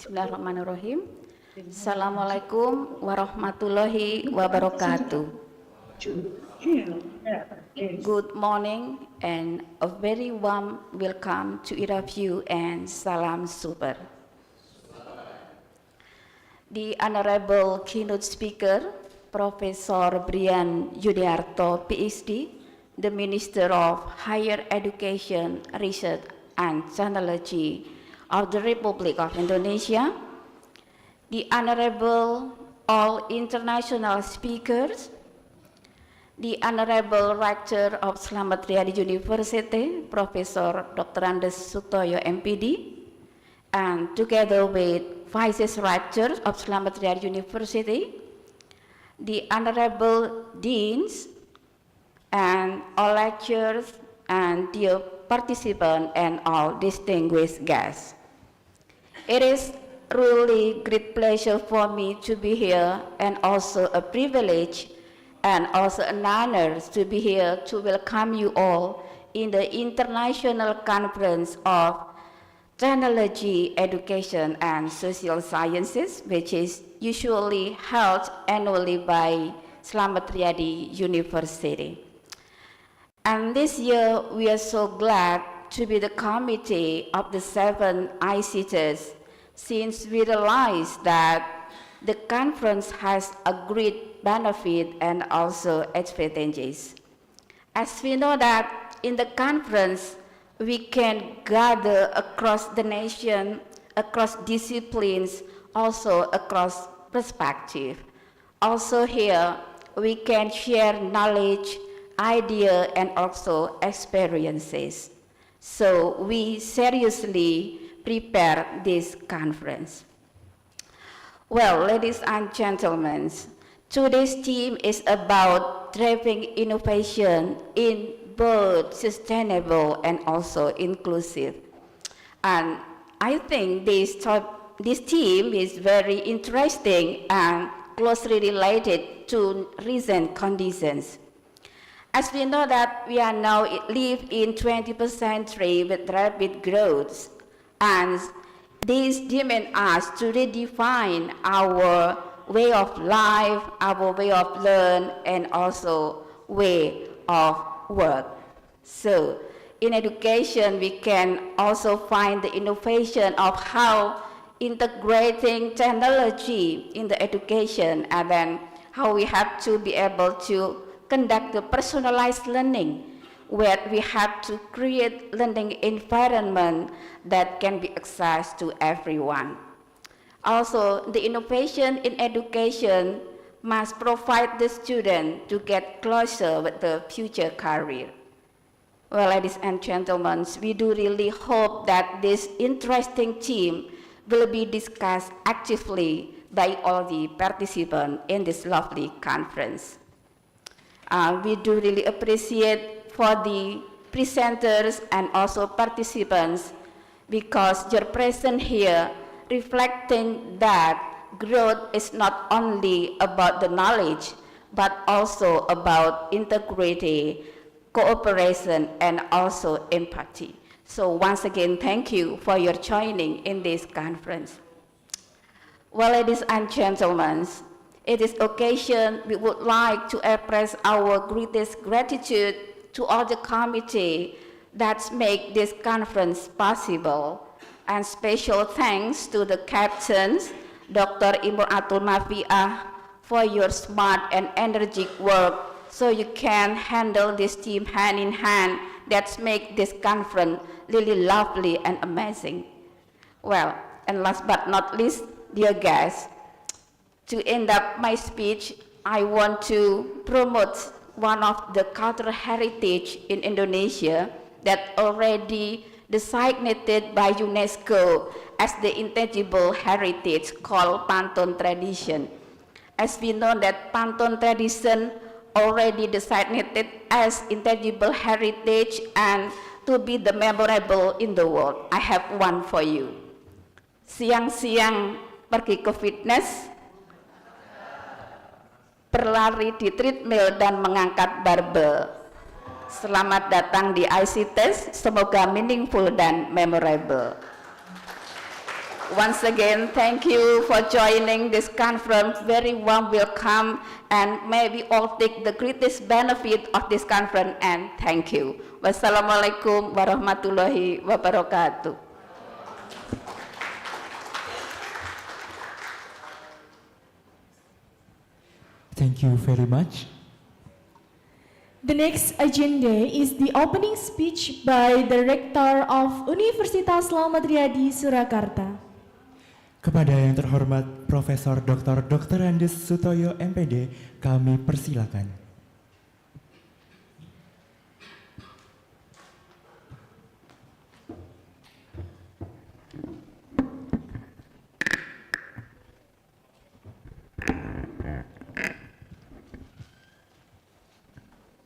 Bismillahirrahmanirrahim. Assalamualaikum warahmatullahi wabarakatuh. Good morning and a very warm welcome to each of you and salam super. The Honorable Keynote Speaker, Professor Brian Yudiarto, PhD, the Minister of Higher Education, Research and Technology of the Republic of Indonesia, the Honorable all international speakers, the Honorable Rector of Slamet Riyadi University, Professor Dr. Andes Sutoyo, MPD, and together with Vice Rectors of Slamet Riyadi University, the Honorable Deans, and all lecturers, and dear participants, and all distinguished guests. It is really great pleasure for me to be here, and also a privilege and also an honor to be here to welcome you all in the International Conference of Technology, Education, and Social Sciences, which is usually held annually by Slamet Riyadi University. And this year, we are so glad to be the committee of the 7th ICTESS, since we realize that the conference has a great benefit and also advantages. As we know that in the conference, we can gather across the nation, across disciplines, also across perspective. Also here, we can share knowledge, idea, and also experiences. So we seriously prepare this conference. Well, ladies and gentlemen, today's theme is about driving innovation in both sustainable and also inclusive. And I think this theme is very interesting and closely related to recent conditions. As we know that we are now live in 21st century with rapid growth, and this demands us to redefine our way of life, our way of learn, and also way of work. So in education, we can also find the innovation of how integrating technology in the education, and then how we have to be able to conduct the personalized learning, where we have to create learning environment that can be accessed to everyone. Also, the innovation in education must provide the student to get closer with the future career. Well, ladies and gentlemen, we do really hope that this interesting theme will be discussed actively by all the participants in this lovely conference. We do really appreciate for the presenters and also participants, because your presence here reflecting that growth is not only about the knowledge, but also about integrity, cooperation, and also empathy. So once again, thank you for your joining in this conference. Well, ladies and gentlemen, in this occasion, we would like to express our greatest gratitude to all the committee that make this conference possible. And special thanks to the captains, Dr. Imratul Mafiah, for your smart and energetic work, so you can handle this team hand in hand that make this conference really lovely and amazing. Well, and last but not least, dear guests, to end up my speech, I want to promote one of the cultural heritage in Indonesia that already designated by UNESCO as the intangible heritage called pantun tradition. As we know that pantun tradition already designated as intangible heritage and to be the memorable in the world. I have one for you. Siang-siang pergi ke fitness, berlari di treadmill dan mengangkat barbel. Selamat datang di ICTESS, semoga meaningful dan memorable. Once again, thank you for joining this conference. Very warm welcome, and may we all take the greatest benefit of this conference, and thank you. Wassalamualaikum warahmatullahi wabarakatuh. Thank you very much. The next agenda is the opening speech by the Rector of Universitas Slamet Riyadi, Surakarta. Kepada yang terhormat Profesor Dr. Andes Sutoyo MPD, kami persilakan.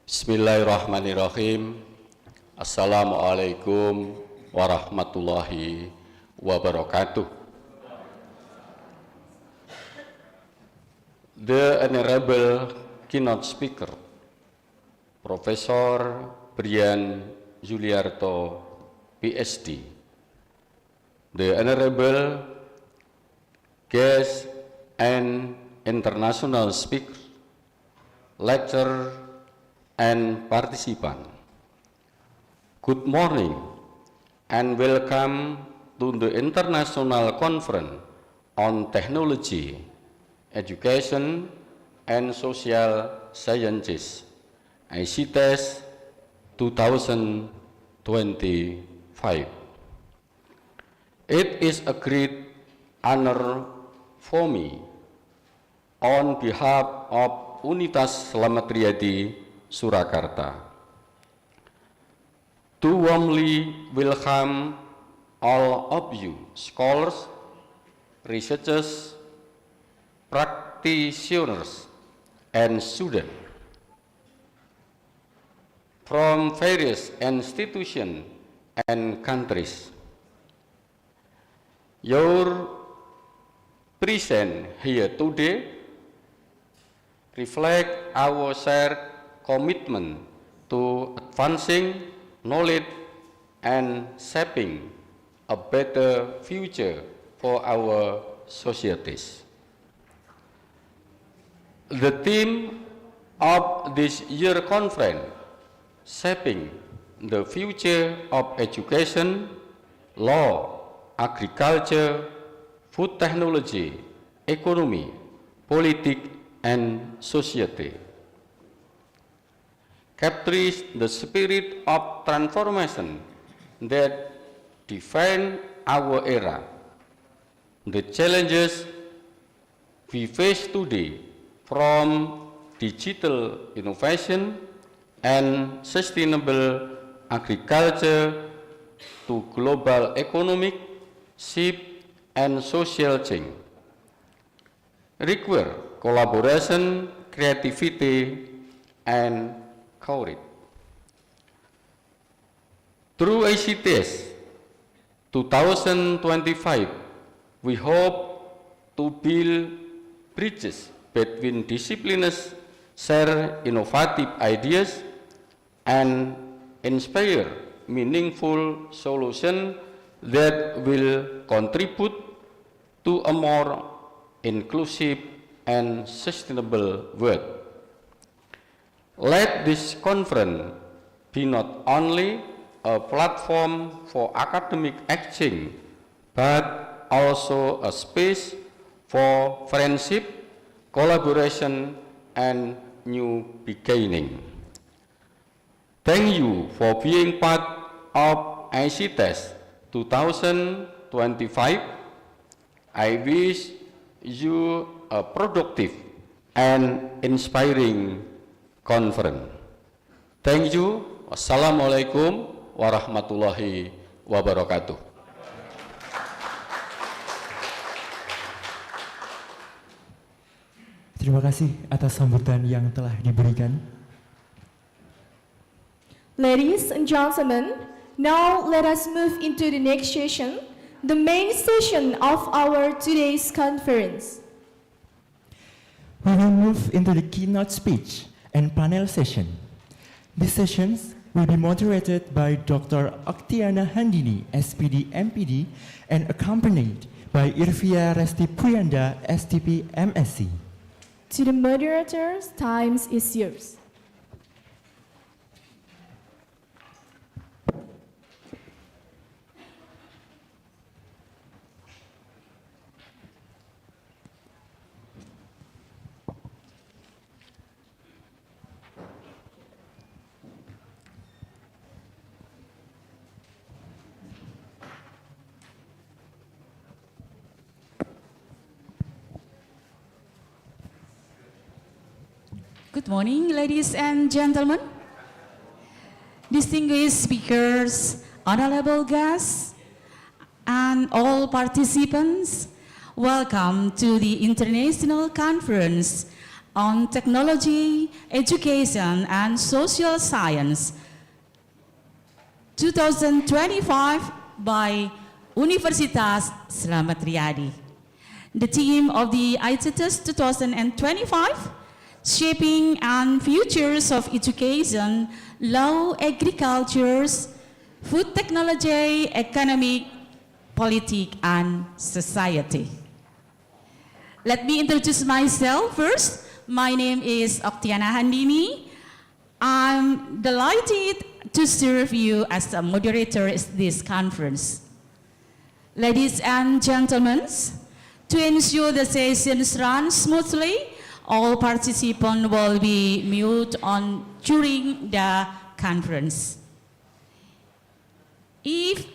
Bismillahirrahmanirrahim. Assalamualaikum warahmatullahi wabarakatuh. The Honorable Keynote Speaker, Profesor Brian Juliarto, PhD. The Honorable Guest and International Speaker, Lecturer, and participant. Good morning and welcome to the International Conference on Technology, Education, and Social Sciences, ICTESS 2025. It is a great honor for me on behalf of Universitas Slamet Riyadi, Surakarta, to warmly welcome all of you, scholars, researchers, practitioners, and students from various institutions and countries. Your presence here today reflects our shared commitment to advancing knowledge and shaping a better future for our societies. The theme of this year's conference, Shaping the Future of Education, Law, Agriculture, Food Technology, Economy, Politics, and Society, captures the spirit of transformation that define our era. The challenges we face today, from digital innovation and sustainable agriculture to global economic shift and social change, require collaboration, creativity, and courage. Through ICTESS 2025, we hope to build bridges between disciplines, share innovative ideas, and inspire meaningful solutions that will contribute to a more inclusive and sustainable world. Let this conference be not only a platform for academic exchange, but also a space for friendship, collaboration, and new beginning. Thank you for being part of ICTESS 2025. I wish you a productive and inspiring conference. Thank you. Wassalamualaikum warahmatullahi wabarakatuh. Terima kasih atas sambutan yang telah diberikan. Ladies and gentlemen, now let us move into the next session, the main session of our today's conference. We will move into the keynote speech and panel session. These sessions will be moderated by Dr. Oktiana Handini, SPD, MPD, and accompanied by Irvia Resti Puyanda, STP MSc. To the moderators, time is yours. Good morning, ladies and gentlemen, distinguished speakers, honorable guests, and all participants. Welcome to the International Conference on Technology, Education, and Social Science 2025 by Universitas Slamet Riyadi. The theme of the ICTESS 2025, Shaping and Futures of Education, Law, Agriculture, Food Technology, Economic, Politics, and Society. Let me introduce myself first. My name is Oktiana Handini. I'm delighted to serve you as a moderator at this conference. Ladies and gentlemen, to ensure the sessions run smoothly, all participants will be mute on during the conference. If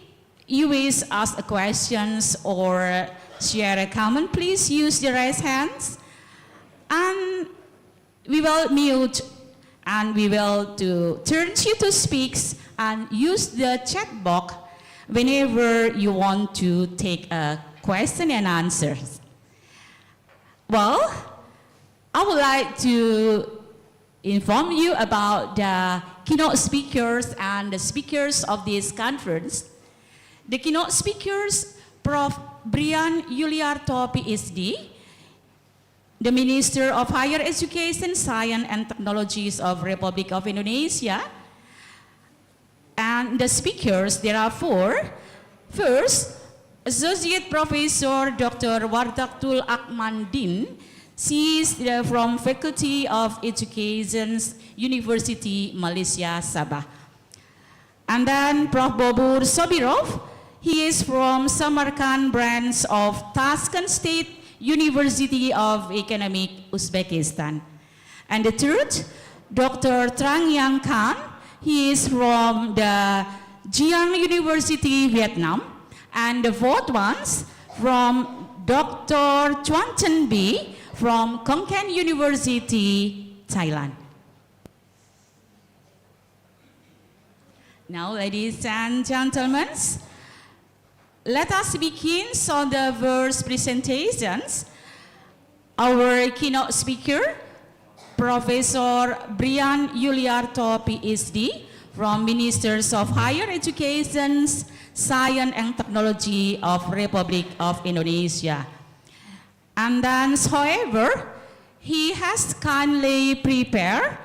you wish to ask questions or share a comment, please use the raise hands, and we will mute and we will turn you to speak and use the chat box whenever you want to take a question and answer. Well, I would like to inform you about the keynote speakers and the speakers of this conference. The keynote speakers, Prof. Brian Yuliarto, PhD, the Minister of Higher Education, Science and Technologies of Republic of Indonesia. And the speakers, there are four. First, Associate Professor Dr. Wardaktul Akmandin. She is from Faculty of Education, University Malaysia, Sabah. And then Prof. Bobur Sobirov, he is from Samarkand branch of Tashkent State University of Economic, Uzbekistan. And the third, Dr. Trang Yang Khan, he is from the Giang University, Vietnam. And the fourth one's from Dr. Chuan Chen Bee, from Konkan University, Thailand. Now, ladies and gentlemen, let us begin on the first presentations. Our keynote speaker, Professor Brian Yuliarto, PhD, from Ministers of Higher Education, Science and Technology of Republic of Indonesia. And then, however, he has kindly prepared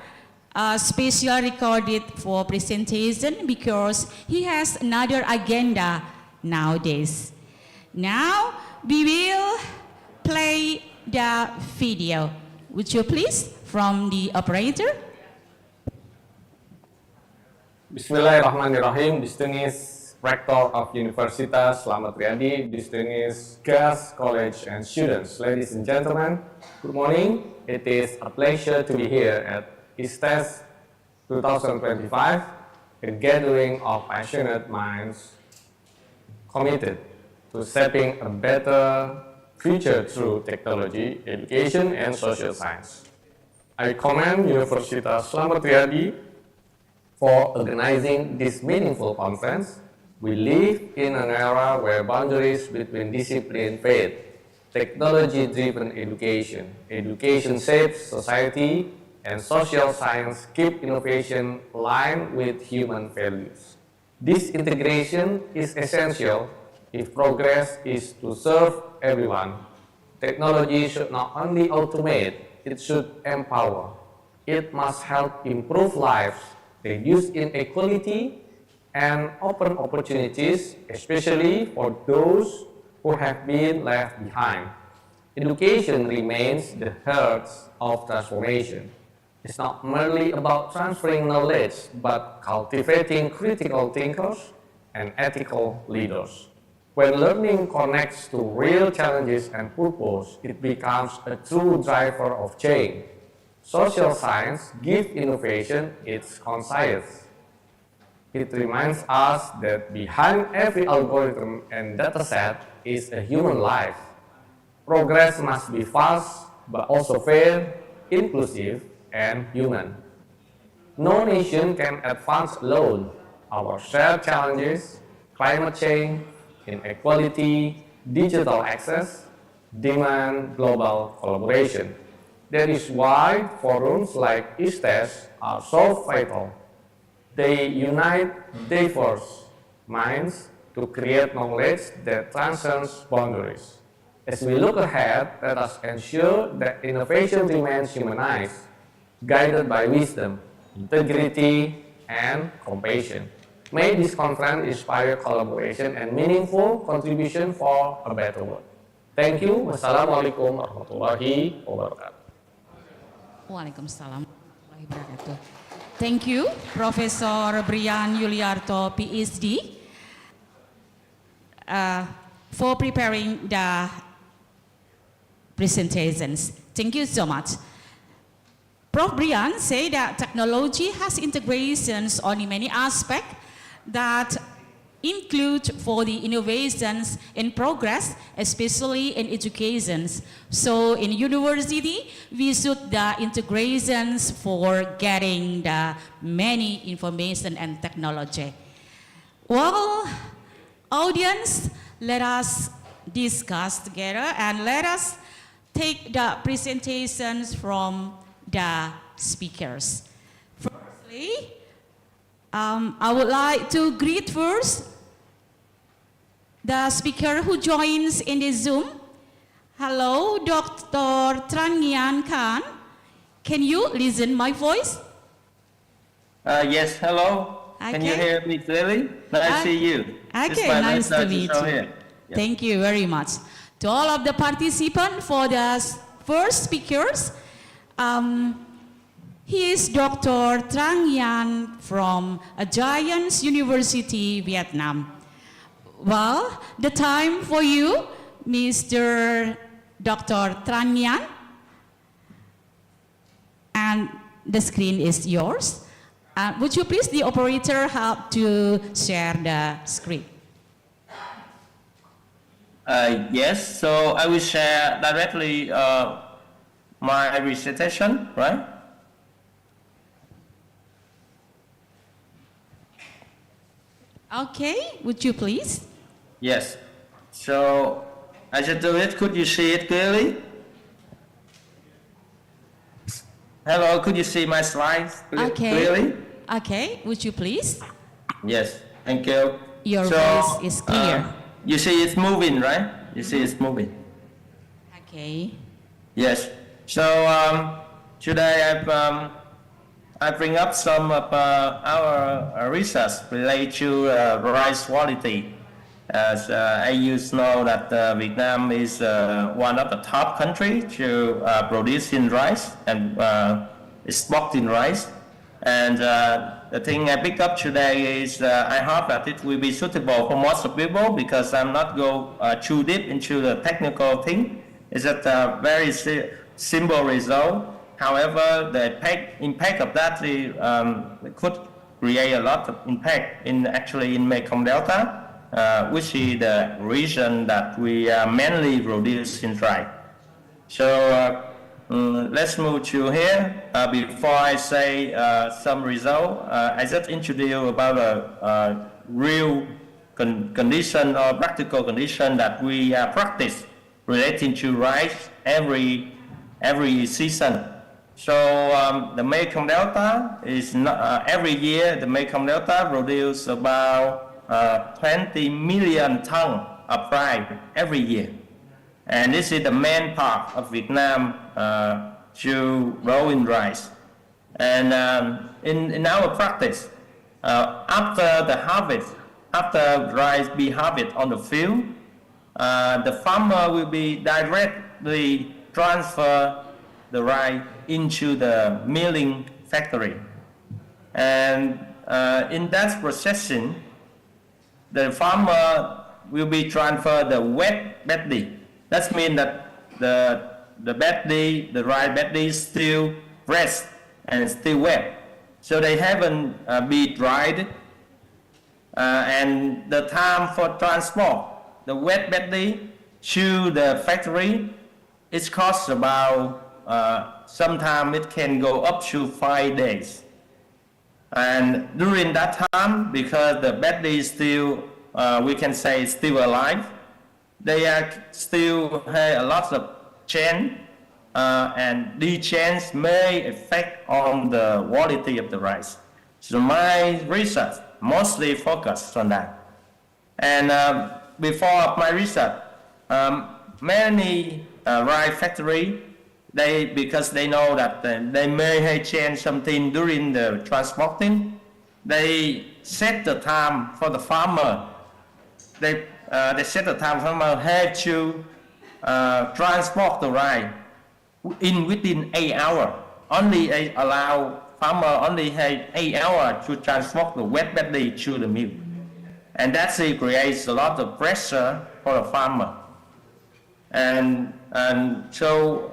a special recorded for presentation because he has another agenda nowadays. Now, we will play the video. Would you please, from the operator? Bismillahirrahmanirrahim, distinguished Rector of Universitas Slamet Riyadi, distinguished guests, college, and students. Ladies and gentlemen, good morning. It is a pleasure to be here at ICTESS 2025, a gathering of passionate minds committed to shaping a better future through technology, education, and social science. I commend Universitas Slamet Riyadi for organizing this meaningful conference. We live in an era where boundaries between discipline fade. Technology-driven education shapes society, and social science keep innovation aligned with human values. This integration is essential if progress is to serve everyone. Technology should not only automate, it should empower. It must help improve lives, reduce inequality, and open opportunities, especially for those who have been left behind. Education remains the heart of transformation. It's not merely about transferring knowledge, but cultivating critical thinkers and ethical leaders. When learning connects to real challenges and purpose, it becomes a true driver of change. Social science gives innovation its conscience. It reminds us that behind every algorithm and dataset is a human life. Progress must be fast, but also fair, inclusive, and human. No nation can advance alone. Our shared challenges, climate change, inequality, digital access, demand global collaboration. That is why forums like ICTESS are so vital. They unite diverse minds to create knowledge that transcends boundaries. As we look ahead, let us ensure that innovation remains humanized, guided by wisdom, integrity, and compassion. May this conference inspire collaboration and meaningful contribution for a better world. Thank you. Wassalamualaikum warahmatullahi wabarakatuh. Waalaikumsalam warahmatullahi wabarakatuh. Thank you, Professor Brian Yuliarto, PhD, for preparing the presentations. Thank you so much. Prof. Brian said that technology has integrations on many aspects that include for the innovations in progress, especially in educations. So in university, we should the integrations for getting the many information and technology. Well, audience, let us discuss together and let us take the presentations from the speakers. Firstly, I would like to greet first the speaker who joins in the Zoom. Hello, Dr. Trang Nhan Khan. Can you listen my voice? Yes, hello. Can you Okay. hear me clearly? Nice to see you. It's Okay, my nice to pleasure meet show you. here. Yeah. Thank you very much. To all of the participants for the first speakers, he is Dr. Trang Nhan from Giants University, Vietnam. Well, the time for you, Mr. Dr. Trang Nhan, and the screen is yours. Would you please, the operator, help to share the screen? Yes, so I will share directly my presentation, right? Okay, would you please? Yes. So I should do it. Could you see it clearly? Hello, could you see my slides clearly? Okay, would you please? Yes, thank you. Your voice is clear. You see it's moving, right? You see it's moving. Okay. Yes. So today I bring up some of our research related to rice quality. As you know that Vietnam is one of the top countries to producing rice and exporting rice. And the thing I pick up today is I hope that it will be suitable for most of people because I'm not go too deep into the technical thing. It's just a very simple result. However, the impact of that could create a lot of impact in Mekong Delta, which is the region that we mainly produce in rice. So let's move to here. Before I say some result, I just introduce about a real condition or practical condition that we practice relating to rice every season. So the Mekong Delta is not, every year the Mekong Delta produces about 20 million tons of rice every year. And this is the main part of Vietnam to grow in rice. And in our practice, after the harvest, after rice be harvested on the field, the farmer will be directly transfer the rice into the milling factory. And in that processing, the farmer will be transferred the wet badly. That means that the badly, the rice badly is still fresh and still wet. So they haven't been dried. And the time for transport, the wet badly to the factory, it costs about, sometimes it can go up to 5 days. And during that time, because the badly is still, we can say still alive, they are still have a lot of change, and these changes may affect on the quality of the rice. So my research mostly focused on that. And before my research, many rice factory, because they know that they may have changed something during the transporting, they set the time for the farmer. They set the time farmer have to transport the rice within 8 hours. Only allow farmer only have 8 hours to transport the wet badly to the mill, and that creates a lot of pressure for the farmer. And so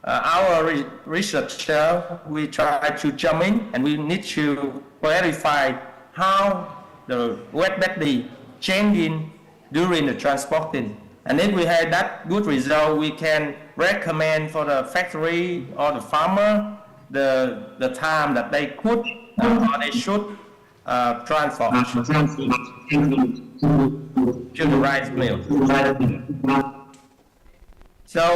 our researcher, we try to jump in and we need to verify how the wet badly changing during the transporting. And if we have that good result, we can recommend for the factory or the farmer the time that they could or they should transfer to the rice mill. So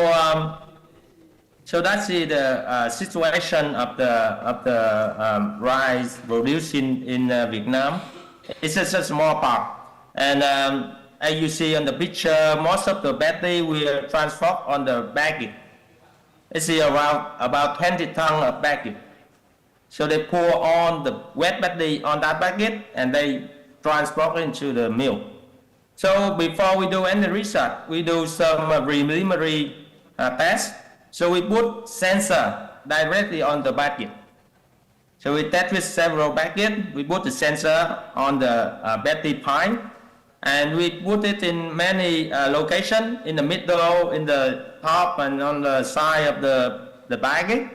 that's the situation of the rice produced in Vietnam. It's just a small part, and as you see on the picture, most of the badly will transport on the baggage. It's around about 20 tons of baggage. So they pour on the wet badly on that baggage and they transport into the mill. So before we do any research, we do some preliminary tests. So we put sensor directly on the baggage. So we test with several baggage. We put the sensor on the badly pipe, and we put it in many locations, in the middle, in the top, and on the side of the baggage,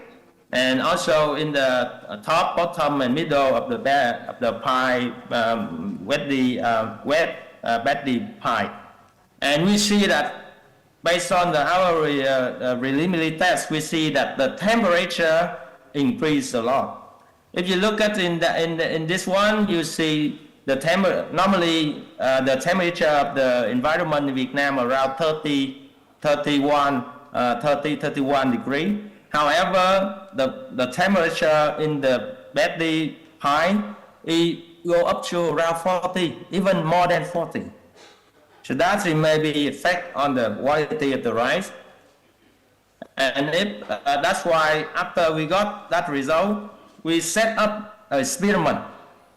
and also in the top, bottom, and middle of the pipe, wet badly pipe. And we see that based on our preliminary test, we see that the temperature increased a lot. If you look at in this one, you see normally the temperature of the environment in Vietnam around 31 degrees. However, the temperature in the badly pipe it go up to around 40, even more than 40. So that may be effect on the quality of the rice. And that's why after we got that result, we set up an experiment.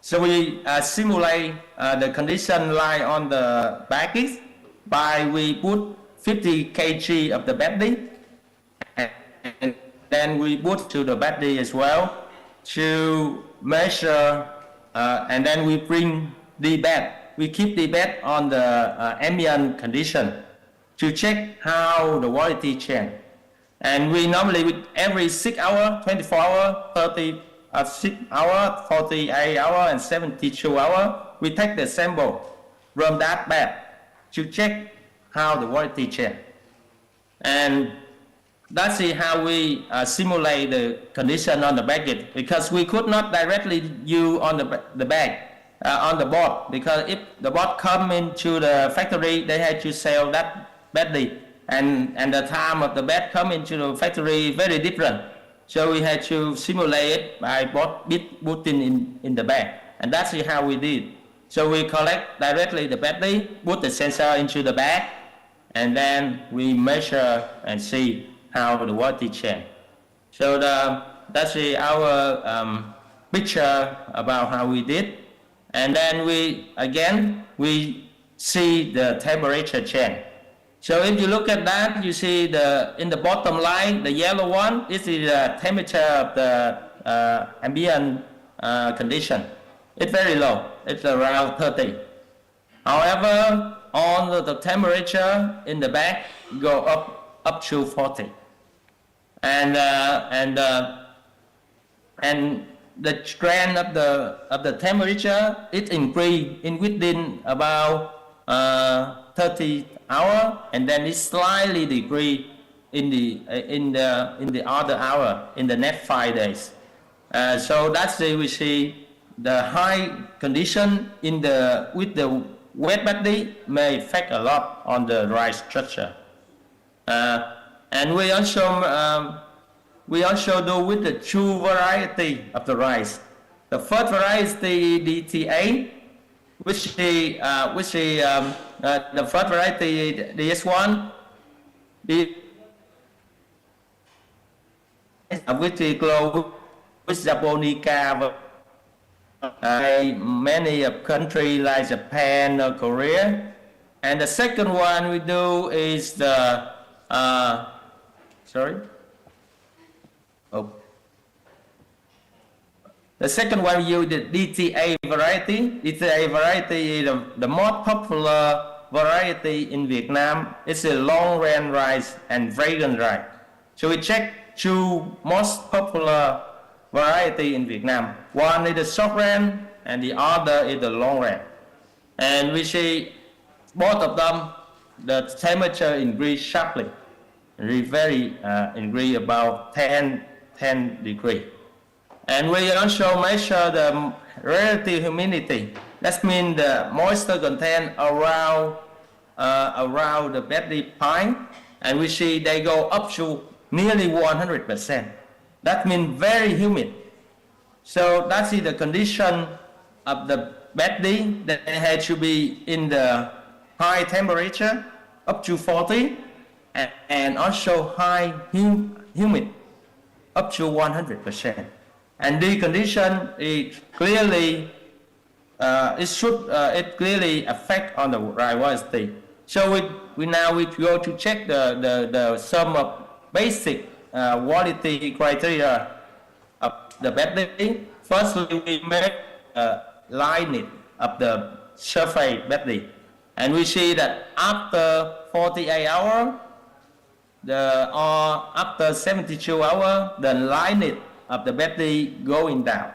So we simulate the condition lie on the baggage by we put 50 kg of the badly, and then we put to the badly as well to measure, and then we bring the bed. We keep the bed on the ambient condition to check how the quality change. And we normally, with every 6 hours, 24 hours, 36 hours, 48 hours, and 72 hours, we take the sample from that bed to check how the quality change. And that's how we simulate the condition on the baggage, because we could not directly use on the bag, on the board, because if the board come into the factory, they had to sell that badly, and the time of the bed come into the factory very different. So we had to simulate it by putting in the bag, and that's how we did. So we collect directly the badly, put the sensor into the bag, and then we measure and see how the quality change. So that's our picture about how we did. And then we see the temperature change. So if you look at that, you see in the bottom line, the yellow one, this is the temperature of the ambient condition. It's very low, it's around 30. However, on the temperature in the back go up to 40. And the trend of the temperature is increased in within about 30 hours, and then it slightly decrease in the other hour in the next 5 days. So that's the we see the high condition with the wet body may affect a lot on the rice structure. And we also do with the two variety of the rice. The first variety DTA, which is the first variety DS1, which is close with Japonica. Many countries like Japan or Korea. And the second one we do is the the second one we use the DTA variety. DTA variety is the most popular variety in Vietnam. It's a long grain rice and fragrant rice. So we check two most popular variety in Vietnam. One is the short grain and the other is the long grain. And we see both of them, the temperature increase sharply. Very increase about 10 degrees. And we also measure the relative humidity. That means the moisture content around the body pint, and we see they go up to nearly 100%. That means very humid. So that's the condition of the body that had to be in the high temperature up to 40, and also high humid up to 100%. And the condition is clearly it clearly affect on the variety. So we go to check the some of basic quality criteria of the body. Firstly, we make line of the surface body, and we see that after 48 hours, or after 72 hours, the line of the body going down.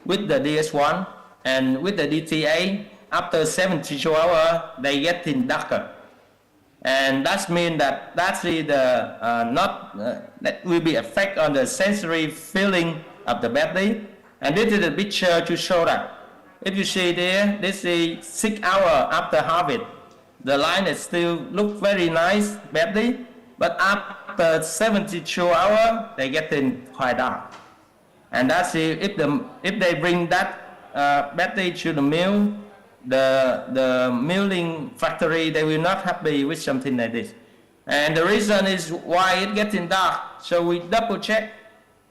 With the DS1 and with the DTA, after 72 hours, they getting darker. And that means that that will be effect on the sensory feeling of the body. And this is a picture to show that. If you see there, this is 6 hours after harvest. The line is still look very nice, body, but after 72 hours, they getting quite dark. And that's if they bring that body to the mill, the milling factory, they will not happy with something like this. And the reason is why it getting dark. So we double check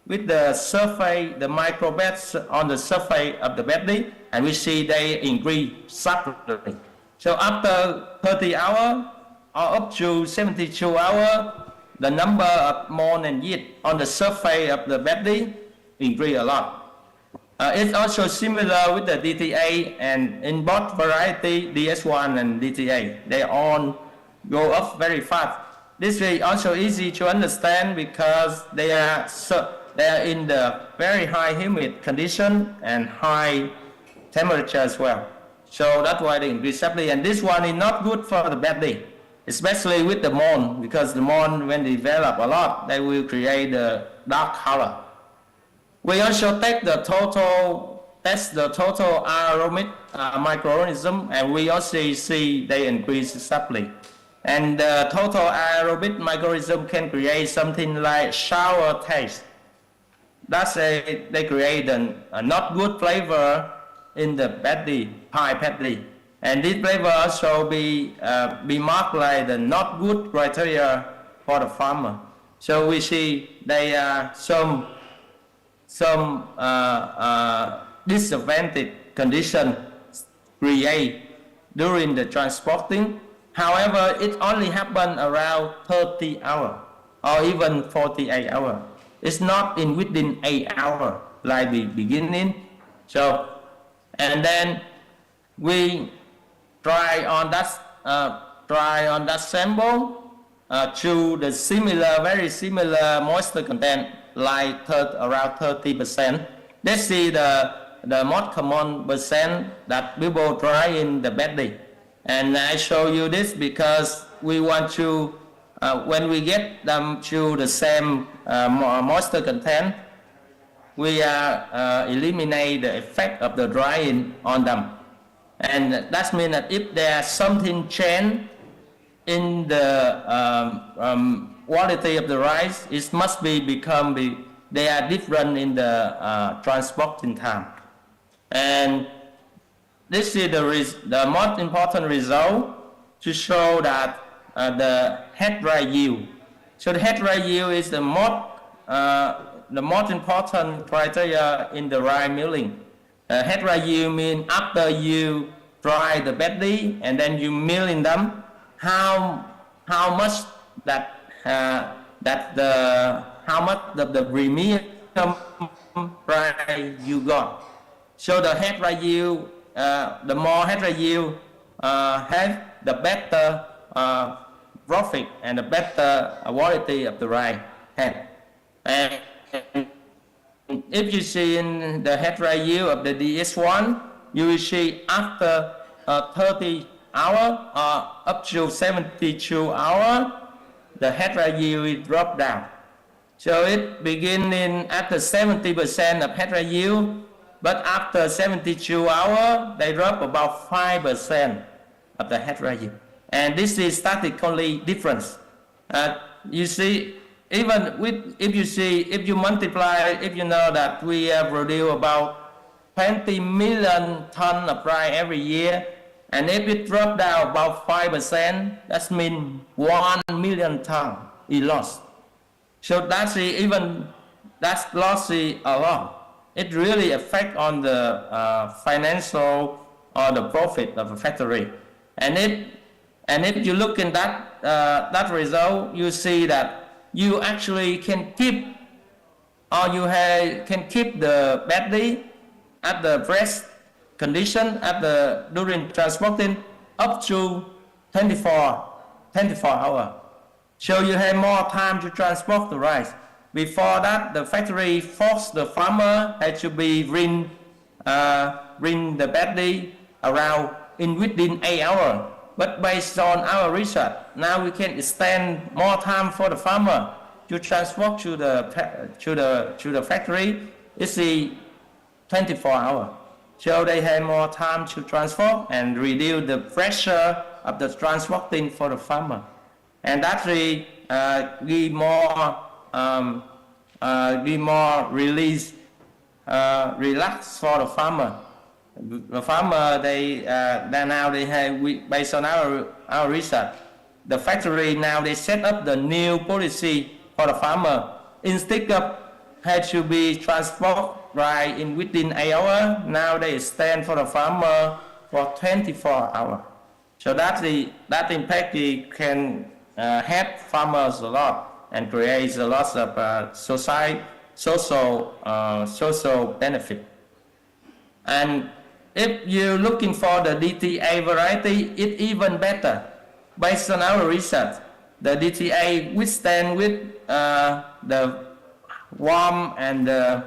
with the surface, the microbes on the surface of the body, and we see they increase sharply. So after 30 hours or up to 72 hours, the number of mold and yeast on the surface of the body increase a lot. It's also similar with the DTA, and in both variety, DS1 and DTA, they all go up very fast. This is also easy to understand because they are in the very high humid condition and high temperature as well. So that's why they increase sharply. And this one is not good for the body, especially with the mold, because the mold, when they develop a lot, they will create a dark color. We also test the total aerobic microorganism, and we also see they increase sharply. And the total aerobic microorganism can create something like sour taste. They create a not good flavor in the pie patty. And this flavor also be marked like the not good criteria for the farmer. So we see they are some disadvantaged condition create during the transporting. However, it only happened around 30 hours or even 48 hours. It's not in within 8 hours like the beginning. So, and then we try on that sample to the very similar moisture content, like around 30%. Let's see the most common percent that people dry in the bed. And I show you this because we want to, when we get them to the same moisture content, we eliminate the effect of the drying on them. And that means that if there's something change in the quality of the rice, it must be they are different in the transporting time. And this is the most important result to show that the head dry yield. So the head dry yield is the most important criteria in the rice milling. Head dry yield means after you dry the paddy and then you mill in them, how much the premium rice you got. So the head dry yield, the more head dry yield have, the better profit and the better quality of the rice head. And if you see in the head dry yield of the DS1, you will see after 30 hours or up to 72 hours, the head dry yield will drop down. So it beginning at the 70% of head dry yield, but after 72 hours, they drop about 5% of the head dry yield. And this is statistically difference. You see, even if you multiply, if you know that we produce about 20 million tons of rice every year, and if it drop down about 5%, that means 1 million tons is lost. So that's lost a lot. It really affects on the financial or the profit of a factory. And if you look in that result, you see that you actually can keep, or can keep the paddy at the fresh condition during transporting up to 24 hours. So you have more time to transport the rice. Before that, the factory forced the farmer had to bring the paddy around within 8 hours. But based on our research, now we can extend more time for the farmer to transport to the factory. It's 24 hours. So they have more time to transport and reduce the pressure of the transporting for the farmer. And that give more release, relax for the farmer. The farmer, based on our research, the factory now they set up the new policy for the farmer. Instead of had to be transported right in within 8 hours, now they extend for the farmer for 24 hours. So that impact can help farmers a lot and creates a lot of social benefit. And if you're looking for the DTA variety, it's even better. Based on our research, the DTA withstand with the warm and the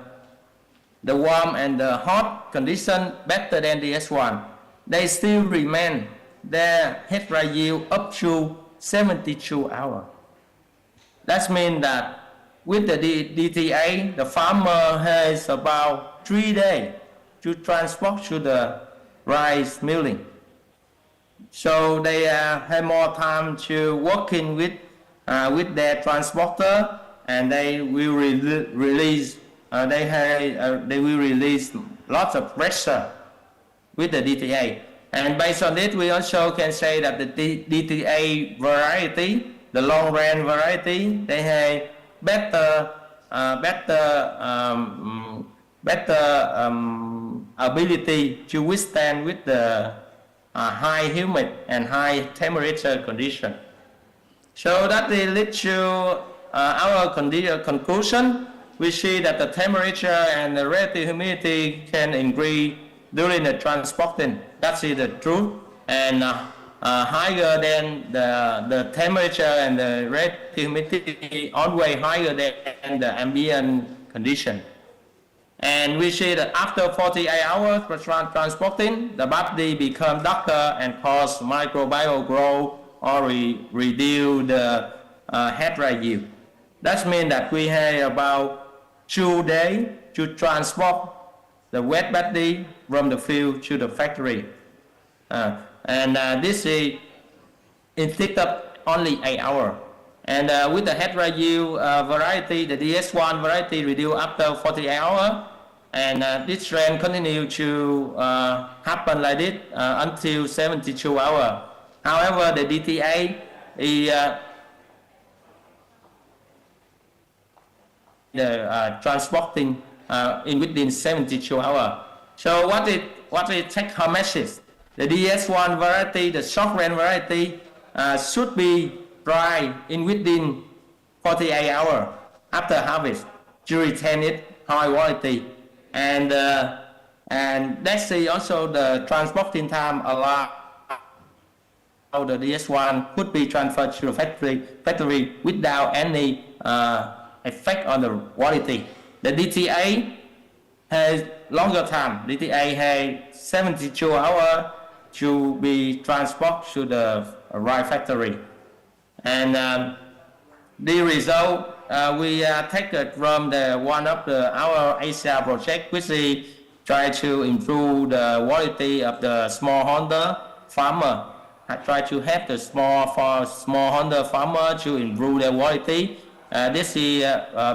hot condition better than the S1. They still remain their head dry yield up to 72 hours. That means that with the DTA, the farmer has about 3 days to transport to the rice milling. So they have more time to working with their transporter, and they will release lots of pressure with the DTA. And based on it, we also can say that the DTA variety, the long range variety, they have better ability to withstand with the high humid and high temperature condition. So that leads to our conclusion. We see that the temperature and the relative humidity can increase during the transporting. That's the truth. And higher than the temperature and the relative humidity, always higher than the ambient condition. And we see that after 48 hours for transporting, the body become darker and cause microbial growth or reduce the head residue. That means that we have about 2 days to transport the wet body from the field to the factory. This is, it takes up only 8 hours. And with the head residue variety, the DS1 variety reduce after 48 hours. And this trend continue to happen like this until 72 hours. However, the DTA is transporting in within 72 hours. So what it take home message? The DS1 variety, the short range variety, should be dry in within 48 hours after harvest to retain it high quality. And let's see also the transporting time allow the DS1 could be transferred to the factory without any effect on the quality. The DTA has longer time. DTA has 72 hours to be transported to the right factory. And the result we take it from one of our Asia project, which is try to improve the quality of the smallholder farmer. I try to help the smallholder farmer to improve their quality. This is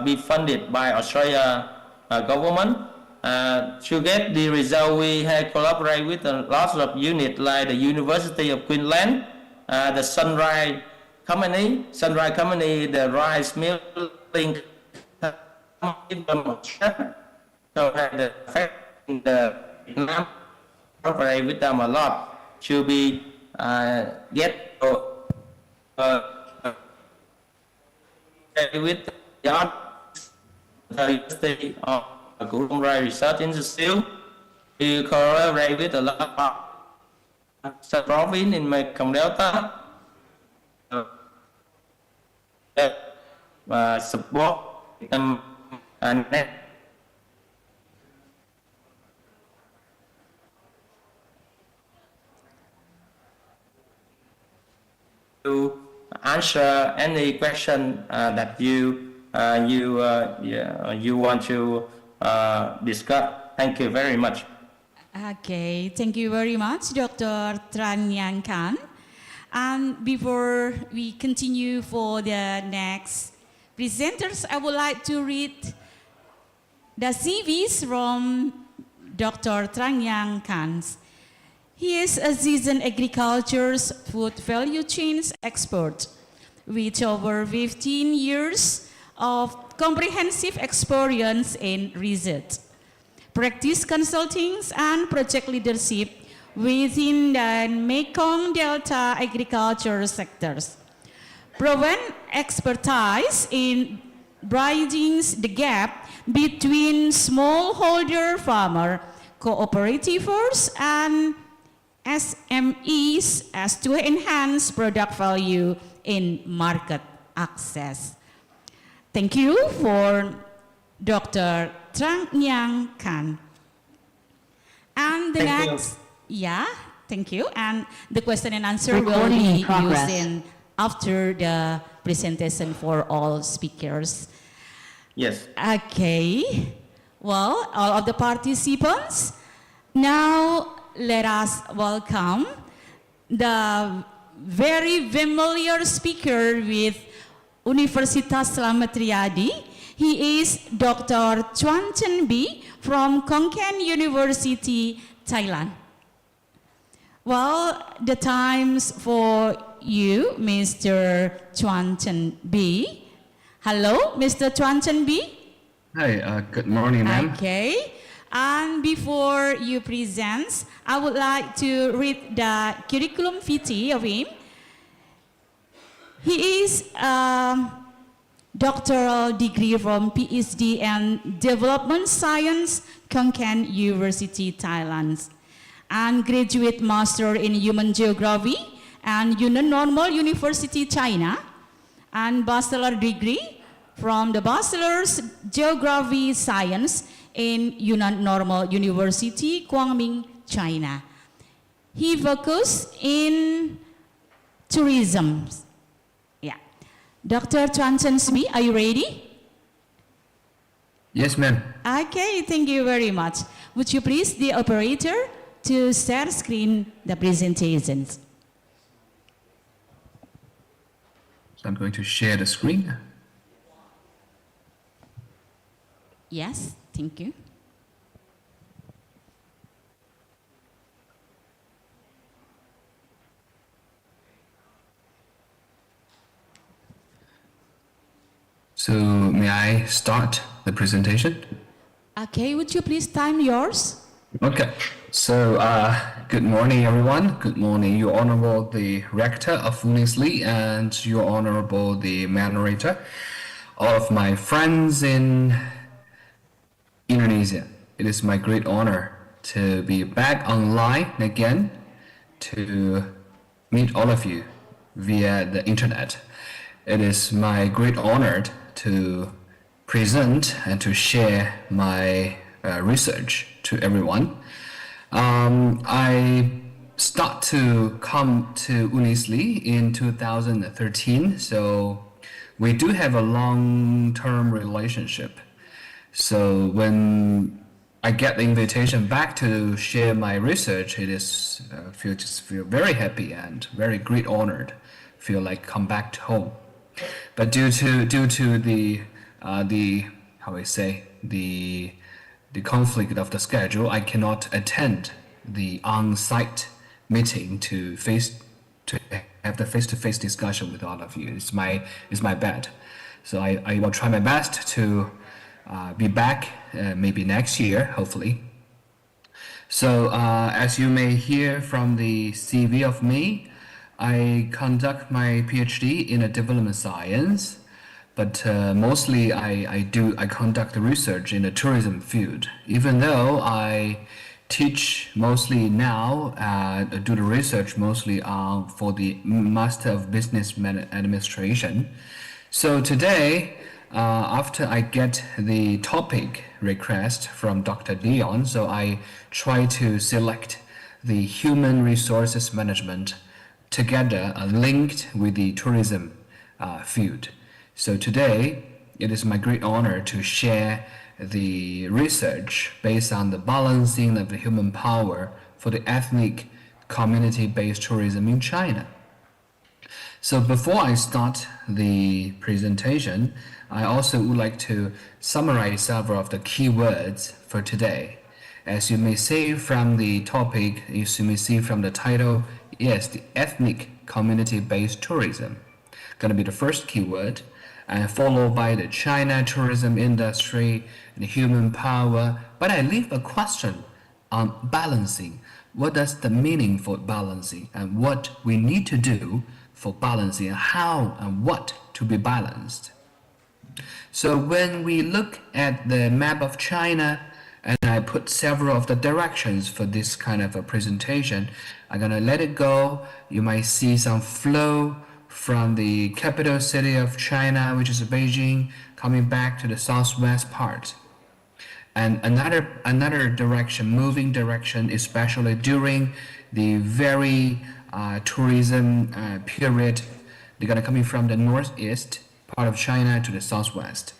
be funded by Australia government. To get the result, we have collaborated with lots of units like the University of Queensland, the Sunrise Company, the rice milling so the fact in the Vietnam cooperate with them a lot to be get with the University of Akun Research Institute. We collaborate with a lot of province in Mekong Delta. Support them and to answer any question that you want to discuss. Thank you very much. Okay, thank you very much, Dr. Tran Yang Kan. And before we continue for the next presenters, I would like to read the CVs from Dr. Tran Yang Kan. He is a seasoned agriculture's food value chains expert with over 15 years of comprehensive experience in research, practice consulting, and project leadership within the Mekong Delta agriculture sectors. Proven expertise in bridging the gap between smallholder farmer, cooperatives, and SMEs as to enhance product value in market access. Thank you for Dr. Tran Yang Kan. And the Thank you. next, yeah, thank you. And the question and answer will Recording in be progress. used in after the presentation for all speakers. Yes. Okay. Well, all of the participants, now let us welcome the very familiar speaker with Universitas Slamet Riyadi. He is Dr. Chuan Chen B from Khon Kaen University, Thailand. Well, the times for you, Mr. Chuan Chen B. Hello, Mr. Chuan Chen B. Hi, good morning, ma'am. Okay. And before you present, I would like to read the curriculum vitae of him. He is doctoral degree from PhD and Development Science, Konkan University, Thailand, and graduate master in Human Geography and Yunnan Normal University, China, and bachelor degree from the Bachelor's Geography Science in Yunnan Normal University, Guangming, China. He focused in tourism. Yeah. Dr. Chuan Chen Smi, are you ready? Yes, ma'am. Okay, thank you very much. Would you please, the operator, to share screen the presentations? So I'm going to share the screen. Yes, thank you. So may I start the presentation? Okay, would you please time yours? Okay. So good morning, everyone. Good morning, Your Honorable the Rector of UNISRI and Your Honorable the Moderator, all of my friends in Indonesia. It is my great honor to be back online again to meet all of you via the internet. It is my great honor to present and to share my research to everyone. I start to come to UNISRI in 2013, so we do have a long-term relationship. So when I get the invitation back to share my research, it is feel very happy and very great honored. Feel like come back to home. But due to the how I say the conflict of the schedule, I cannot attend the on-site meeting to have the face-to-face discussion with all of you. It's my bad. So I will try my best to be back maybe next year, hopefully. So as you may hear from the CV of me, I conduct my PhD in a development science, but mostly I conduct research in the tourism field. Even though I teach mostly now, do the research mostly for the Master of Business Administration. So today, after I get the topic request from Dr. Dion, so I try to select the human resources management together linked with the tourism field. So today, it is my great honor to share the research based on the balancing of the human power for the ethnic community-based tourism in China. So before I start the presentation, I also would like to summarize several of the key words for today. As you may see from the topic, as you may see from the title, yes, the ethnic community-based tourism, gonna be the first keyword, and followed by the China tourism industry and human power. But I leave a question on balancing. What does the meaning for balancing and what we need to do for balancing and how and what to be balanced? So when we look at the map of China, and I put several of the directions for this kind of a presentation, I'm gonna let it go. You might see some flow from the capital city of China, which is Beijing, coming back to the southwest part. And another direction, moving direction, especially during the very tourism period, they're gonna coming from the northeast part of China to the southwest.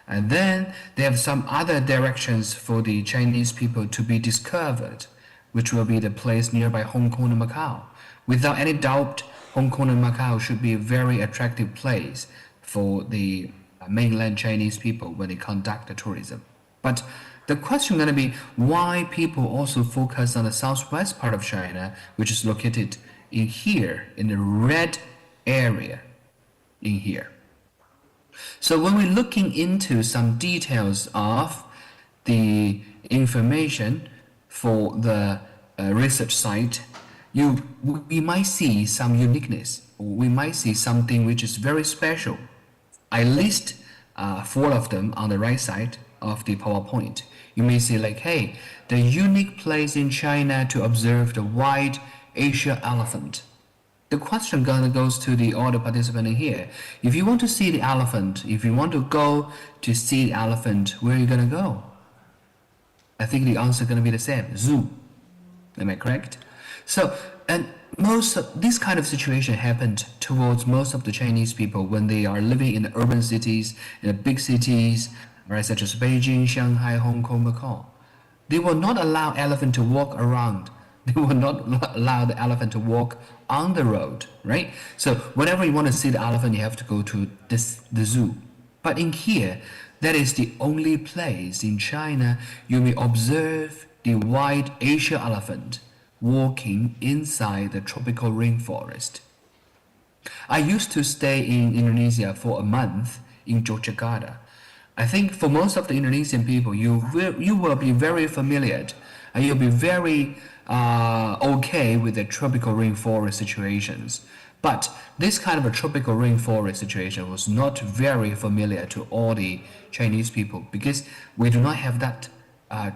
And then they have some other directions for the Chinese people to be discovered, which will be the place nearby Hong Kong and Macau. Without any doubt, Hong Kong and Macau should be a very attractive place for the mainland Chinese people when they conduct the tourism. But the question is going to be why people also focus on the southwest part of China, which is located in here, in the red area in here. So when we're looking into some details of the information for the research site, we might see some uniqueness. We might see something which is very special. I list 4 of them on the right side of the PowerPoint. You may see like, hey, the unique place in China to observe the white Asia elephant. The question goes to all the participants here. If you want to see the elephant, if you want to go to see the elephant, where are you going to go? I think the answer is going to be the same, zoo. Am I correct? So, and most of this kind of situation happened towards most of the Chinese people when they are living in the urban cities, in the big cities, right, such as Beijing, Shanghai, Hong Kong, Macau. They will not allow elephant to walk around. They will not allow the elephant to walk on the road, right? So whenever you want to see the elephant, you have to go to the zoo. But in here, that is the only place in China you may observe the white Asia elephant walking inside the tropical rainforest. I used to stay in Indonesia for a month in Yogyakarta. I think for most of the Indonesian people, you will be very familiar and you'll be very okay with the tropical rainforest situations. But this kind of a tropical rainforest situation was not very familiar to all the Chinese people because we do not have that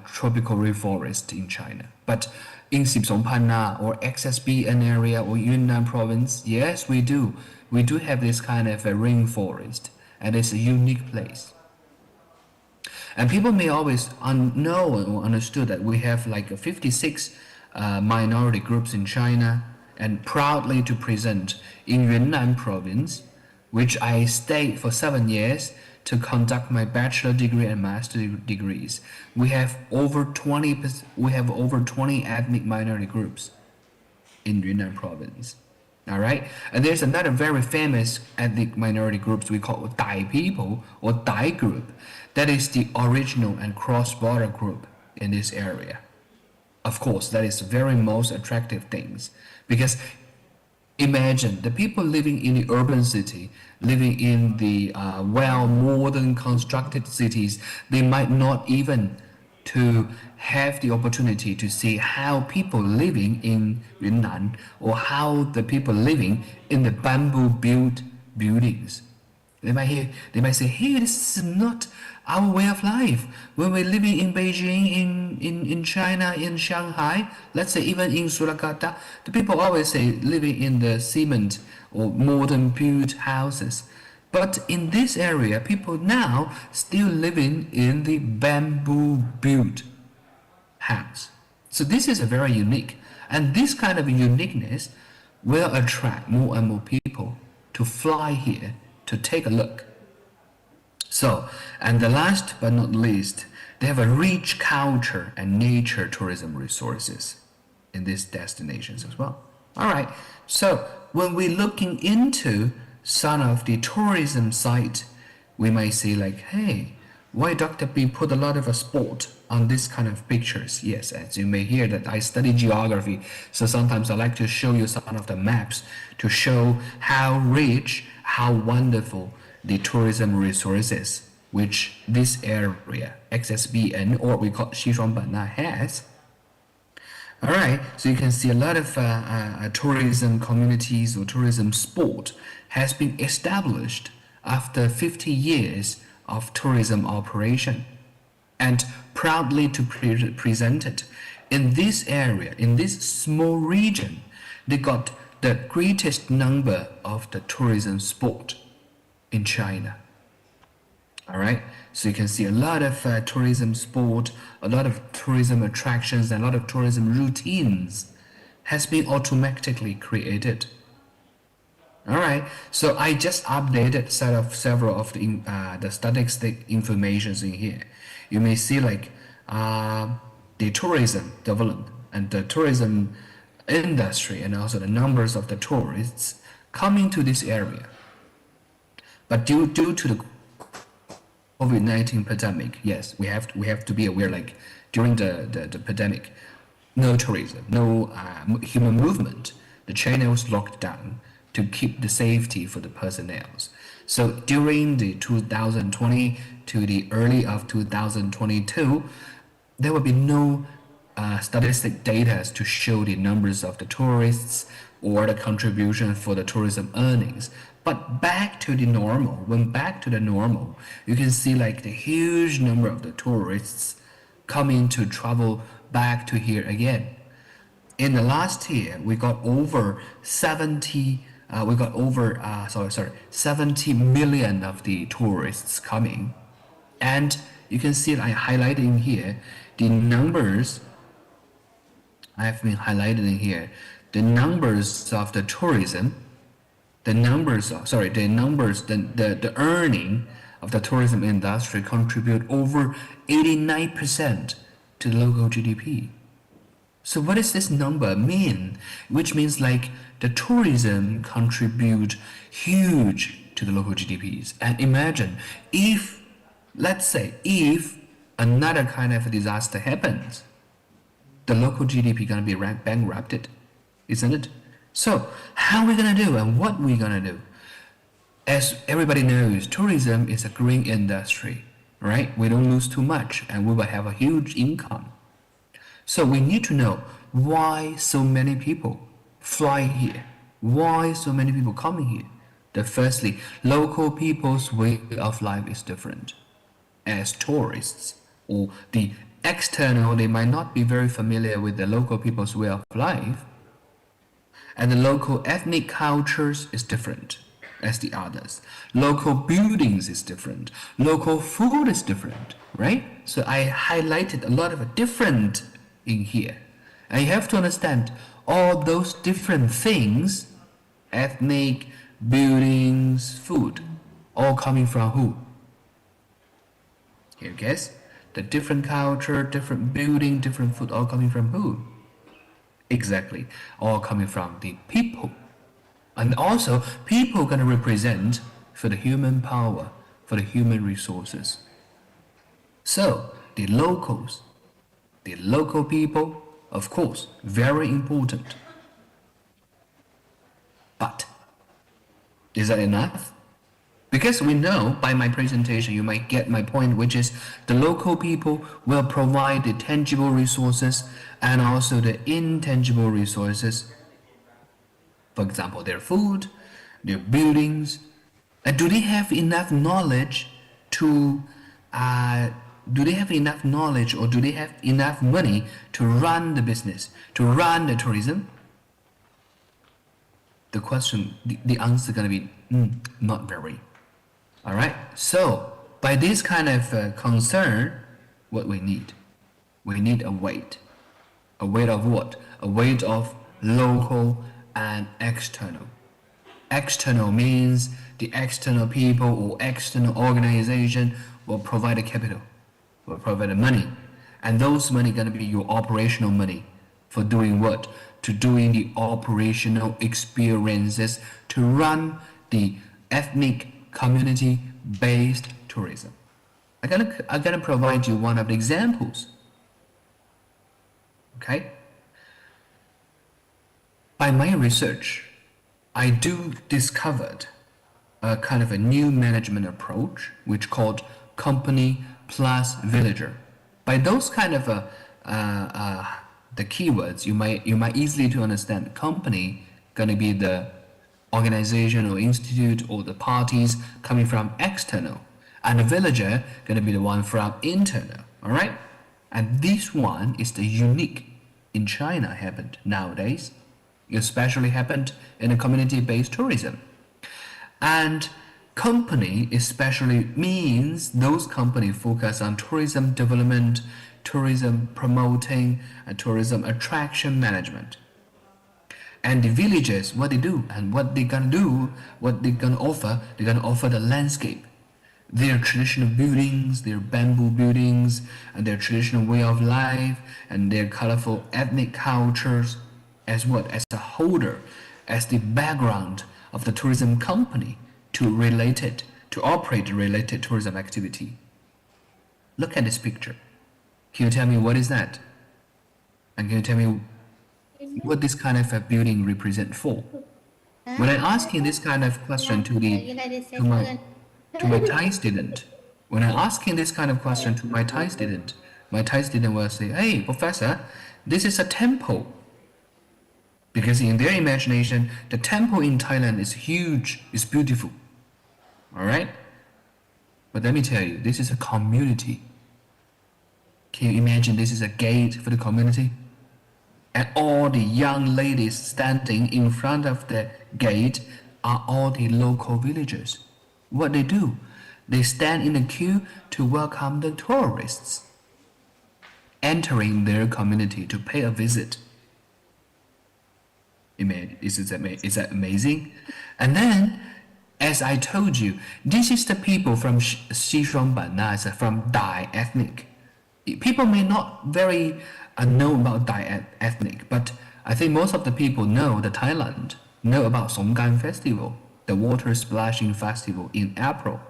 tropical rainforest in China. But in Sipsongpanna or XSBN area or Yunnan province, yes, we do. We do have this kind of a rainforest, and it's a unique place. And people may always know or understood that we have like 56 minority groups in China, and proudly to present in Yunnan province, which I stayed for 7 years to conduct my bachelor degree and master degrees. We have over 20 ethnic minority groups in Yunnan province. All right, and there's another very famous ethnic minority groups we call Dai people or Dai group. That is the original and cross-border group in this area. Of course, that is the very most attractive things because imagine the people living in the urban city, living in the modern constructed cities, they might not even to have the opportunity to see how people living in Yunnan or how the people living in the bamboo built buildings. They might say, hey, this is not our way of life. When we're living in Beijing, in China, in Shanghai, let's say even in Surakarta, the people always say living in the cement or modern built houses. But in this area, people now still living in the bamboo built house. So this is a very unique, and this kind of uniqueness will attract more and more people to fly here to take a look. So, and the last but not least, they have a rich culture and nature tourism resources in these destinations as well. All right, so when we're looking into some of the tourism site, we might say like, hey, why Dr. B put a lot of a sport on this kind of pictures? Yes, as you may hear that I study geography, so sometimes I like to show you some of the maps to show how rich, how wonderful the tourism resources which this area, XSBN, or we call Xishuangbanna, has. All right, so you can see a lot of tourism communities or tourism sport has been established after 50 years of tourism operation, and proudly to present it in this area, in this small region. They got the greatest number of the tourism sport in China. All right, so you can see a lot of tourism sport, a lot of tourism attractions, and a lot of tourism routines has been automatically created. All right, so I just updated several of the statistic informations in here. You may see like the tourism development and the tourism industry, and also the numbers of the tourists coming to this area. But due to the COVID-19 pandemic, yes, we have to be aware, like during the pandemic, no tourism, no human movement. The China was locked down to keep the safety for the personnel. So during the 2020 to the early of 2022, there will be no statistic data to show the numbers of the tourists or the contribution for the tourism earnings. But back to the normal, you can see like the huge number of the tourists coming to travel back to here again. In the last year, we got over 70 million of the tourists coming. And you can see I highlighting here the numbers. I have been highlighting here the numbers of the tourism, the earning of the tourism industry contribute over 89% to the local GDP. So what does this number mean? Which means like the tourism contribute huge to the local GDPs. And imagine if, let's say, if another kind of disaster happens, the local GDP gonna be bankrupted, isn't it? So how are we gonna do and what we gonna do? As everybody knows, tourism is a green industry, right? We don't lose too much and we will have a huge income. So we need to know why so many people fly here, why so many people coming here. Firstly, local people's way of life is different. As tourists or the external, they might not be very familiar with the local people's way of life, and the local ethnic cultures is different as the others. Local buildings is different. Local food is different, right? So I highlighted a lot of different in here. And you have to understand all those different things, ethnic, buildings, food, all coming from who? Can you guess? The different culture, different building, different food, all coming from who? Exactly, all coming from the people. And also, people are going to represent for the human power, for the human resources. So, the locals, the local people, of course, very important. But, is that enough? Because we know by my presentation, you might get my point, which is the local people will provide the tangible resources and also the intangible resources. For example, their food, their buildings. And do they have enough knowledge to, or do they have enough money to run the business, to run the tourism? The question, the answer is going to be not very. All right. So by this kind of concern, what we need a weight. A weight of what? A weight of local and external. External means the external people or external organization will provide the capital, will provide the money, and those money gonna be your operational money for doing what? To doing the operational experiences to run the ethnic community-based tourism. I'm gonna provide you one of the examples. Okay. By my research, I discovered a kind of a new management approach, which called company plus villager. By those kind of the keywords, you might easily to understand. Company gonna be the organization or institute or the parties coming from external, and the villager gonna be the one from internal. All right, and this one is the unique in China happened nowadays. Especially happened in the community-based tourism. And company especially means those companies focus on tourism development, tourism promoting, and tourism attraction management. And the villages, what they do and what they're gonna do, what they're gonna offer the landscape. Their traditional buildings, their bamboo buildings, and their traditional way of life, and their colorful ethnic cultures, as what? As a holder, as the background of the tourism company to operate related tourism activity. Look at this picture. Can you tell me what is that? And can you tell me what this kind of a building represent for? When I'm asking this kind of question to my Thai student, My Thai student will say, hey, professor, this is a temple. Because in their imagination, the temple in Thailand is huge, it's beautiful. All right? But let me tell you, this is a community. Can you imagine this is a gate for the community? And all the young ladies standing in front of the gate are all the local villagers. What they do? They stand in a queue to welcome the tourists entering their community to pay a visit. Is that amazing? And then, as I told you, this is the people from Xishuangbanna, from Dai ethnic. People may not very know about Dai ethnic, but I think most of the people know the Thailand, know about Songkran festival, the water splashing festival in April.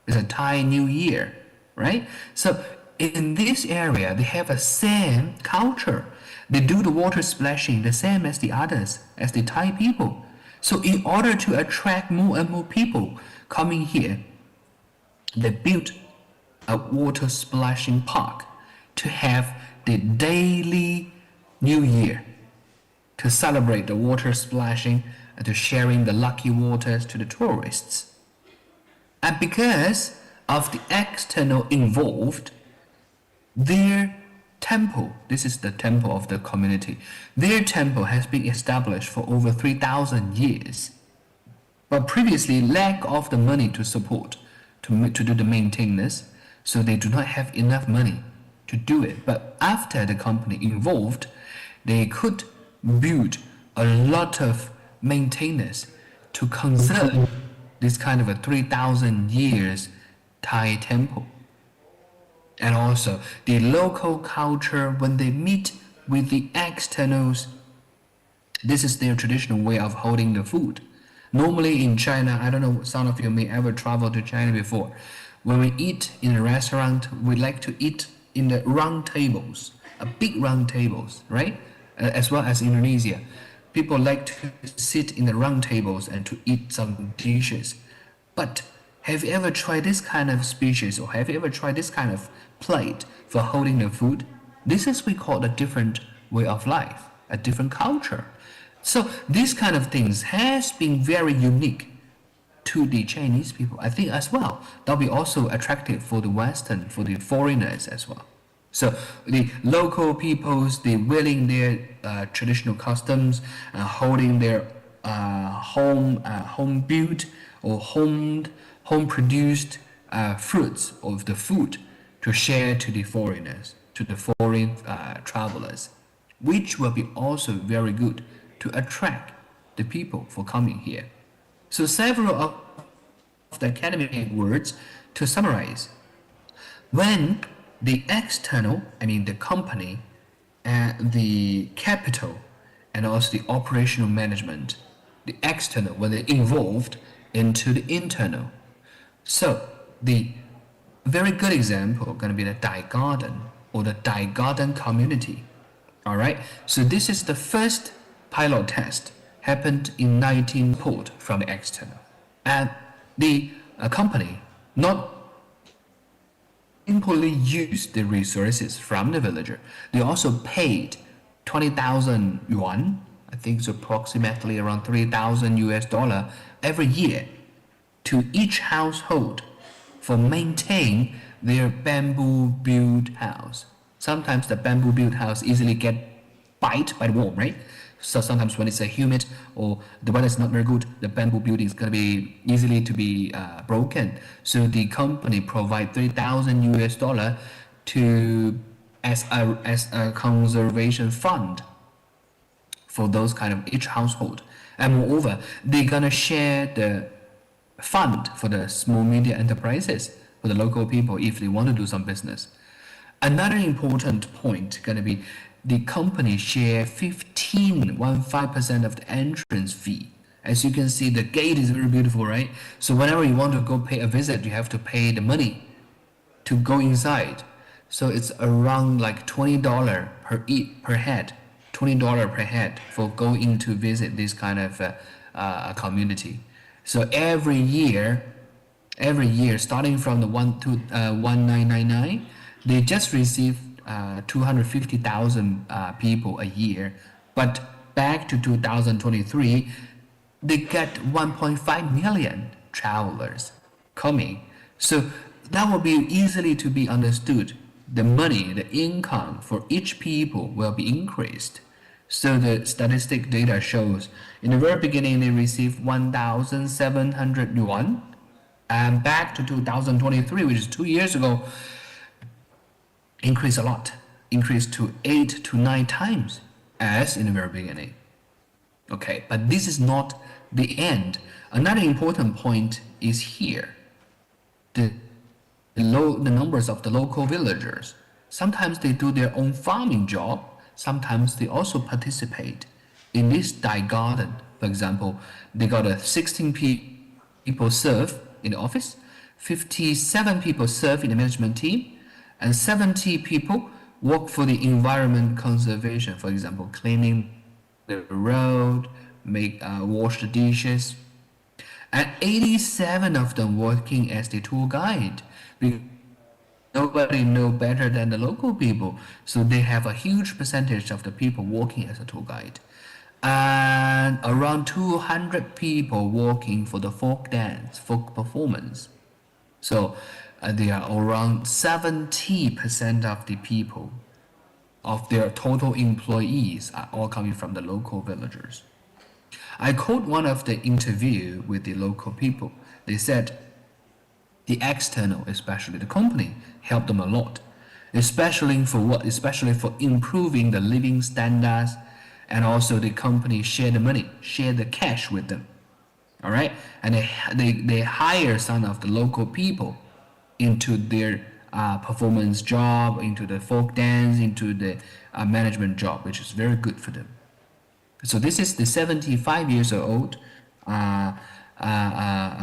It's a Thai New Year, right? So in this area, they have a same culture. They do the water splashing the same as the others, as the Thai people. So in order to attract more and more people coming here, they built a water splashing park to have the daily New Year, to celebrate the water splashing and to sharing the lucky waters to the tourists. And because of the external involved, their temple, this is the temple of the community, their temple has been established for over 3,000 years. But previously lack of the money to support, to do the maintenance, so they do not have enough money to do it. But after the company involved, they could build a lot of maintenance to conserve this kind of a 3,000 years Thai temple. And also the local culture, when they meet with the externals, this is their traditional way of holding the food. Normally in China, I don't know, some of you may ever travel to China before. When we eat in a restaurant, we like to eat in the round tables, big round tables, right? As well as Indonesia. People like to sit in the round tables and to eat some dishes. But have you ever tried this kind of species, or have you ever tried this kind of plate for holding the food? This is we call a different way of life, a different culture. So these kind of things has been very unique to the Chinese people, I think as well. That'll be also attractive for the Western, for the foreigners as well. So the local peoples, they wearing their traditional customs, holding their home built or home produced fruits of the food to share to the foreigners, to the foreign travelers, which will be also very good to attract the people for coming here. So several of the academic words to summarize. When the external, I mean the company, and the capital, and also the operational management, the external, when they're involved into the internal. So the very good example going to be the Dai Garden or the Dai Garden community. All right. So this is the first pilot test happened in 19 port from the external, and the company not simply used the resources from the villager. They also paid 20,000 yuan, I think it's approximately around 3,000 US dollar every year, to each household for maintain their bamboo built house. Sometimes the bamboo built house easily get bite by the worm, right? So sometimes when it's humid or the weather is not very good, the bamboo building is going to be easily to be broken. So the company provide 3,000 US dollar to as a conservation fund for those kind of each household. And moreover, they're gonna share the fund for the small media enterprises, for the local people if they want to do some business. Another important point gonna be the company share 15% of the entrance fee. As you can see, the gate is very beautiful, right? So whenever you want to go pay a visit, you have to pay the money to go inside. So it's around like $20 per head, $20 per head for going to visit this kind of community. So every year, starting from the 1999, they just received 250,000 people a year, but back to 2023, they get 1.5 million travelers coming. So that will be easily to be understood. The money, the income for each people will be increased. So the statistic data shows in the very beginning they received 1,700 yuan, and back to 2023, which is 2 years ago, increased a lot, increased to 8 to 9 times as in the very beginning. Okay, but this is not the end. Another important point is here. The numbers of the local villagers. Sometimes they do their own farming job. Sometimes they also participate in this dye garden. For example, they got 16 people serve in the office, 57 people serve in the management team, and 70 people work for the environment conservation. For example, cleaning the road, wash the dishes, and 87 of them working as the tour guide. Nobody know better than the local people, so they have a huge percentage of the people working as a tour guide, and around 200 people working for the folk dance, folk performance. So there are around 70% of the people of their total employees are all coming from the local villagers. I quote one of the interview with the local people. They said the external, especially the company, helped them a lot, especially for what? Especially for improving the living standards, and also the company share the money, share the cash with them. All right, and they hire some of the local people into their performance job, into the folk dance, into the management job, which is very good for them. So this is the 75 years old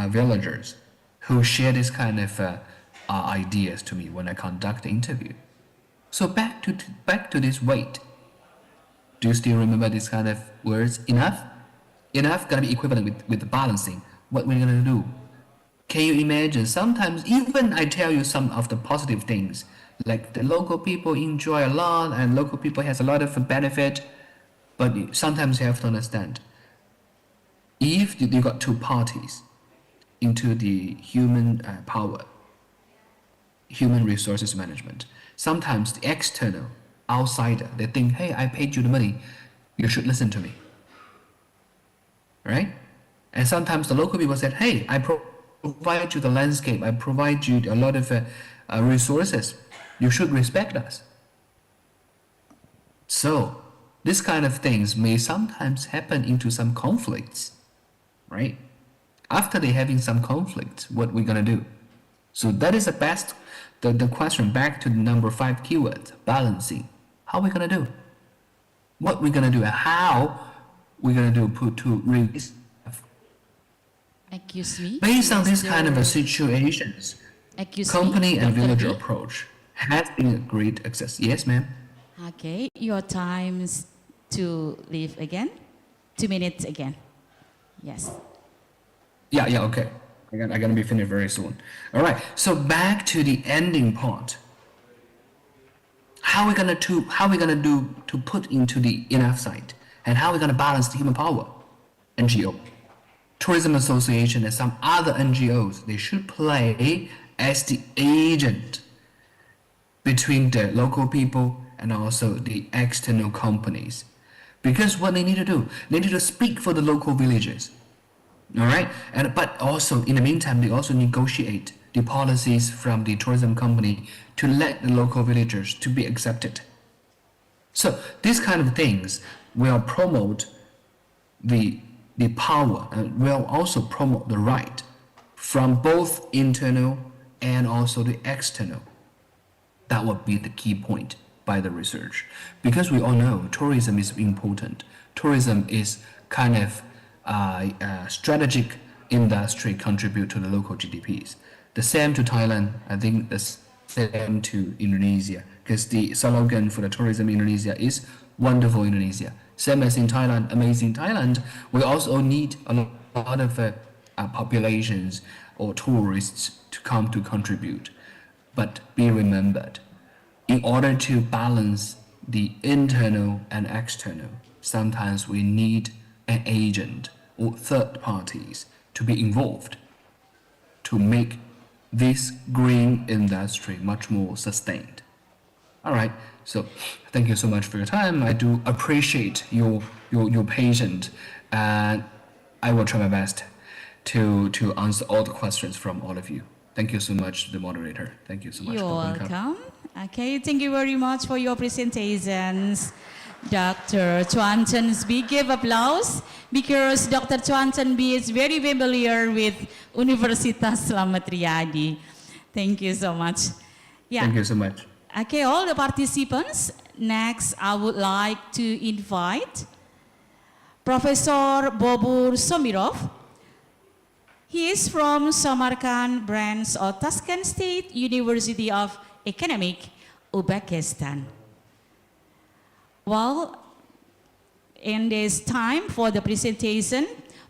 villagers who share this kind of ideas to me when I conduct the interview. So back to this weight. Do you still remember this kind of words? Enough? Enough gonna be equivalent with the balancing. What we're gonna do? Can you imagine? Sometimes even I tell you some of the positive things, like the local people enjoy a lot and local people has a lot of benefit, but sometimes you have to understand, if you got two parties into the human power, human resources management, sometimes the external, outsider, they think, hey, I paid you the money, you should listen to me, right? And sometimes the local people said, hey, I provide you the landscape, I provide you a lot of resources, you should respect us. So this kind of things may sometimes happen into some conflicts, right? After they having some conflicts, what we're gonna do? So that is the question back to the number 5 keyword, balancing. How are we gonna do? What we're gonna do and how we're gonna do to release. Excuse me. Based on this kind of situations, company and Dr. villager B? approach has been a great success. Yes, ma'am. Okay, your time's to leave again. 2 minutes again. Yes. Yeah, okay. I'm gonna be finished very soon. All right. So back to the ending part. How we gonna do to put into the enough side, and how we gonna balance the human power? NGO, Tourism Association, and some other NGOs, they should play as the agent between the local people and also the external companies. Because what they need to do, they need to speak for the local villages. All right, but also in the meantime, they also negotiate the policies from the tourism company to let the local villagers to be accepted. So these kind of things will promote the power and will also promote the right from both internal and also the external. That would be the key point by the research, because we all know tourism is important. Tourism is kind of strategic industry contribute to the local GDPs. The same to Thailand, I think the same to Indonesia, because the slogan for the tourism in Indonesia is wonderful Indonesia. Same as in Thailand, amazing Thailand. We also need a lot of populations or tourists to come to contribute. But be remembered, in order to balance the internal and external, sometimes we need an agent or third parties to be involved to make this green industry much more sustained. All right, so thank you so much for your time. I do appreciate your patience, and I will try my best to answer all the questions from all of you. Thank you so much, the moderator. Thank you so much. You're for welcome. Okay, thank you very much for your presentations, Dr. Chuan Chen. Big give applause because Dr. Chuan Chen is very familiar with Universitas Slamet Riyadi. Thank you so much. Yeah. Thank you so much. Okay, all the participants. Next, I would like to invite Professor Bobur Somirov. He is from Samarkand branch of Tashkent State University of Economic, Uzbekistan. Well, in this time for the presentation,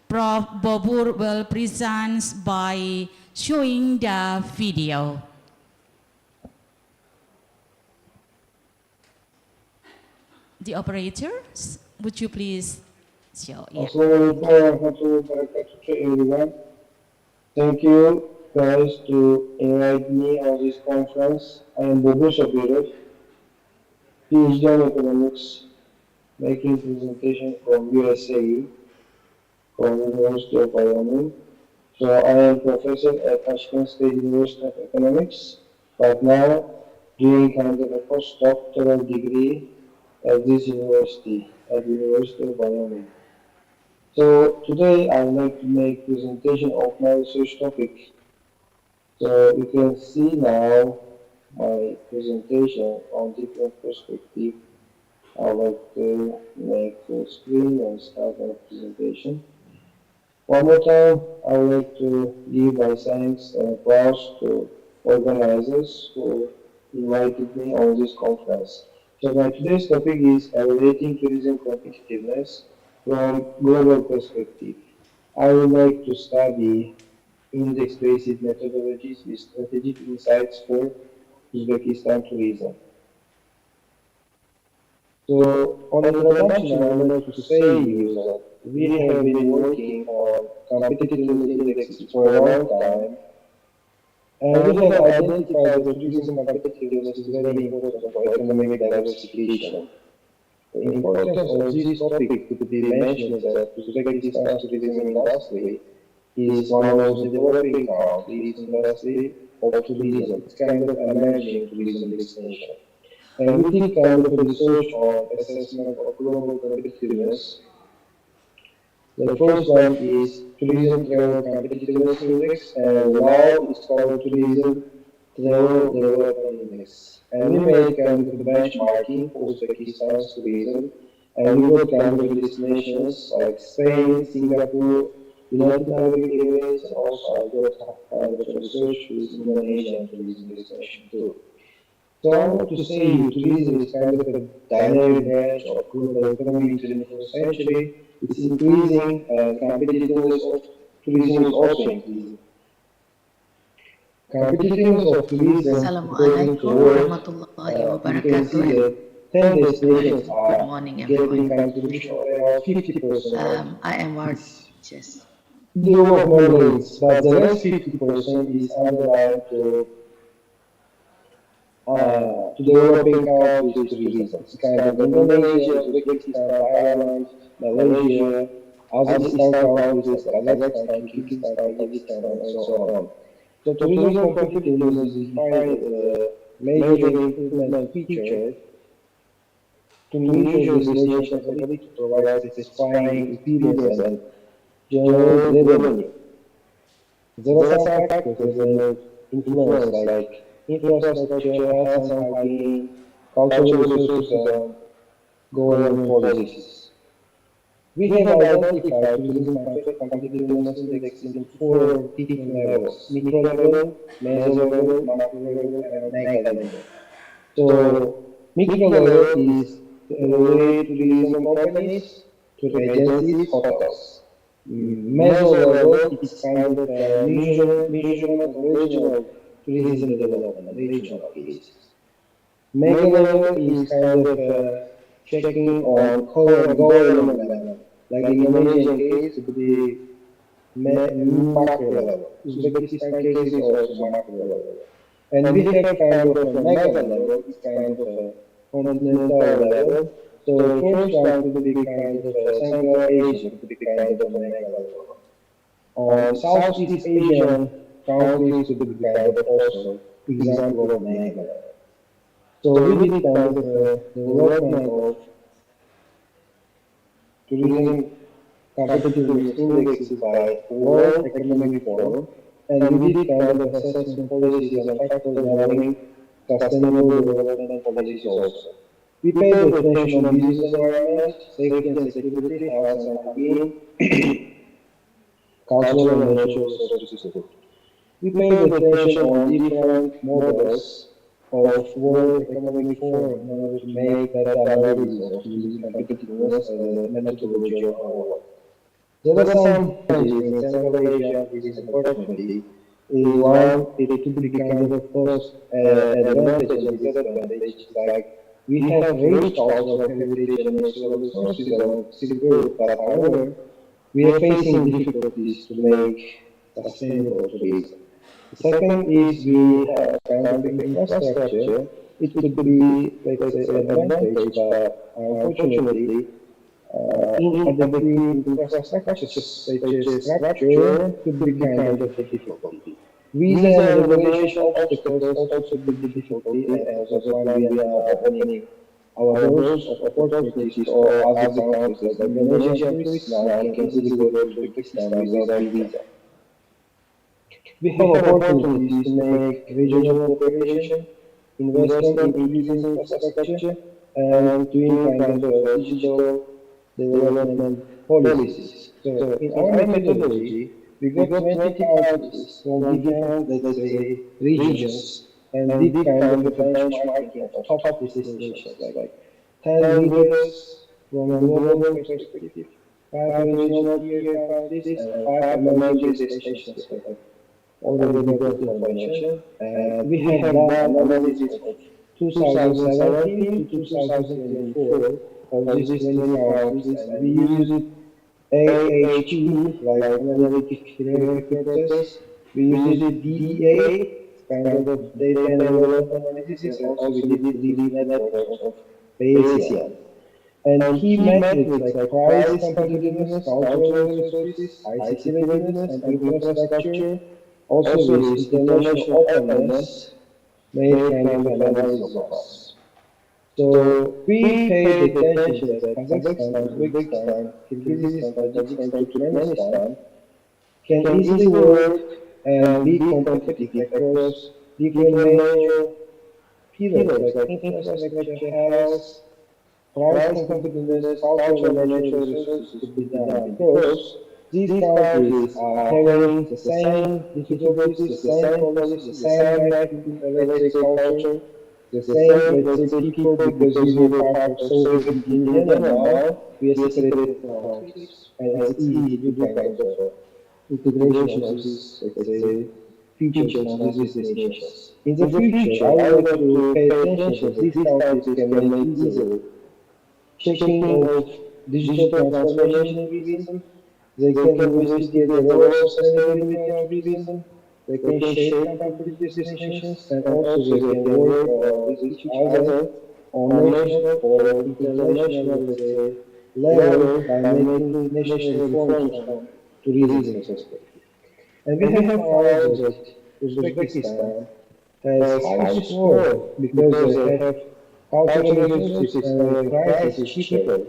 Prof. Bobur will present by showing the video. The operators, would you please show? Yeah. Assalamualaikum warahmatullahi wabarakatuh to everyone. Thank you guys to invite me on this conference. I am Bobo Sabirov, PhD in Economics, making presentation from USA, from University of Wyoming. So I am professor at Tashkent State University of Economics, but now doing kind of a postdoctoral degree at this university, at the University of Wyoming. So today I would like to make presentation of my research topic. So you can see now my presentation on different perspective. I would like to make full screen and start my presentation. One more time, I would like to give my thanks and applause to organizers who invited me on this conference. So my today's topic is evaluating tourism competitiveness from global perspective. I would like to study index-based methodologies with strategic insights for Uzbekistan tourism. So on introduction, I would like to say that we have been working on competitiveness indexes for a long time, and we have identified that tourism competitiveness is very important for economic diversification. The importance of this topic to be mentioned is that Uzbekistan's tourism industry is one of the developing countries industry of tourism. It's kind of emerging tourism destination. And we did kind of research on assessment of global competitiveness. The first one is Tourism Travel Competitiveness Index, and now it's called Tourism Travel Development Index. And we made kind of benchmarking for Uzbekistan's tourism, and we got kind of destinations like Spain, Singapore, United Arab Emirates, and also I got kind of research with Indonesian tourism destination too. So I want to say tourism is kind of a dynamic branch of global economy in the 21st century. It's increasing, and competitiveness of tourism is also increasing. Competitiveness of tourism Assalamualaikum warahmatullahi you can see wabarakatuh. that 10 destinations Good are morning, getting everyone. contribution of around 50%. I am Ward. Yes. Development rates, but the rest 50% is underlined to developing countries tourism. It's kind of Indonesia, Uzbekistan, Thailand, Malaysia, Azerbaijan countries like Kazakhstan, Kyrgyzstan, Tajikistan, and so on. So tourism competitiveness is defined as a major improvement feature to measure destination's ability to provide satisfying experience and generate revenue. There are some factors that influence like infrastructure, health and hygiene, cultural resources, and government policies. We have identified tourism competitiveness index in 4 different levels: micro level, meso level, macro level, and mega level. So micro level is to evaluate tourism companies, tour agencies, hotels. Meso level is kind of a measurement of regional tourism development, regional cases. Mega level is kind of checking on government level. Like in Indonesian case, it would be macro level. Uzbekistan case is also macro level. And we have kind of a mega level, it's kind of a continental level. So first one could be kind of a Central Asia, could be kind of a mega level. Southeast Asian countries could be kind of also example of mega level. So we did kind of development of tourism competitiveness indexes by World Economic Forum, and we did kind of assessment policies and factors governing sustainable development policies also. We paid attention on business environment, safety and security, health and hygiene, cultural and natural resources. We paid attention on different models of World Economic Forum in order to make that analysis of tourism competitiveness as a methodology of our work. There are some challenges in Central Asia which is unfortunately is one, it could be kind of cost advantage and disadvantage, like we have rich cultural heritage and natural resources along Silk Road, but however, we are facing difficulties to make sustainable tourism. The second is we have kind of infrastructure. It could be, let's say, advantage, but unfortunately, inadequate infrastructure such as structure could be kind of difficulty. Visa and regulation obstacles also could be difficulty, and also why we are now opening our doors of opportunities to other countries like Indonesia and tourists now can easily go to Uzbekistan without visa. We have opportunities to make regional cooperation, investment in tourism infrastructure, and doing kind of digital development policies. So in our methodology, we got 20 countries from different, let's say, regions, and did kind of a benchmarking of top destinations, like 10 leaders from a global perspective, 5 regional tier countries, and 5 emerging destinations. Already got information, and we have done analysis of 2017 to 2024 of these 20 countries, and we used AHP, like analytic hypothesis. We used DDA, kind of data and development analysis, and also we did deep networks of Bayesian. And key metrics like price competitiveness, cultural resources, ICT readiness, and infrastructure, also with international openness, made kind of analysis of us. So we paid attention that Kazakhstan, Uzbekistan, Kyrgyzstan, Tajikistan, Turkmenistan can easily work and be competitive across different major pillars like infrastructure, health, price competitiveness, cultural and natural resources to be done, because these countries are having the same difficulties, the same policies, the same let's say, culture, the same, let's say, people, because we were part of Soviet Union and now we are separated countries. And it's easy to do kind of integration of these, let's say, features from these destinations. In the future, I would like to pay attention that these countries can make easily checking of digital transformation in tourism. They can investigate the role of sustainability in tourism. They can shape competitive destinations, and also they can work with each other on national or international, let's say, level by making national reforms from tourism perspective. And we have found that Uzbekistan has high score because they have cultural resources and price is cheaper.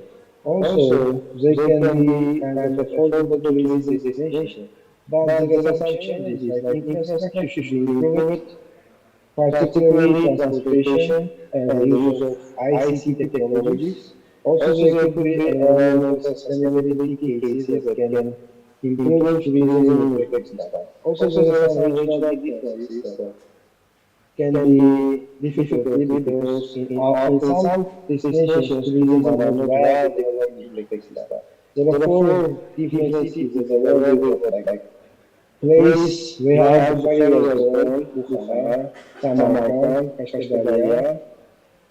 Also, they can be kind of affordable tourism destination. But there are some challenges like infrastructure should be improved, particularly transportation and the use of ICT technologies. Also, there could be environmental sustainability cases that can improve tourism in Uzbekistan. Also, there are some regional differences that can be difficult because in some destinations tourism are not well developed in Uzbekistan. There are 4 different cities that are well developed, like place where I, was born, Bukhara, Samarkand, Kashkadarya,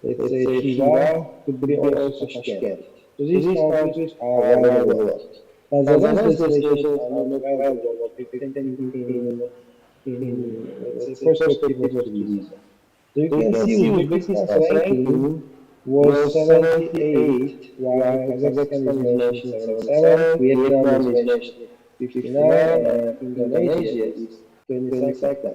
let's say Shiva, could be also Tashkent. So these countries are around the world. Tanzania's destinations are not available in let's say perspective of tourism. So you can see Uzbekistan's ranking was 78, while Kazakhstan is mentioned 77, Vietnam is mentioned 59, and Indonesia is 22nd.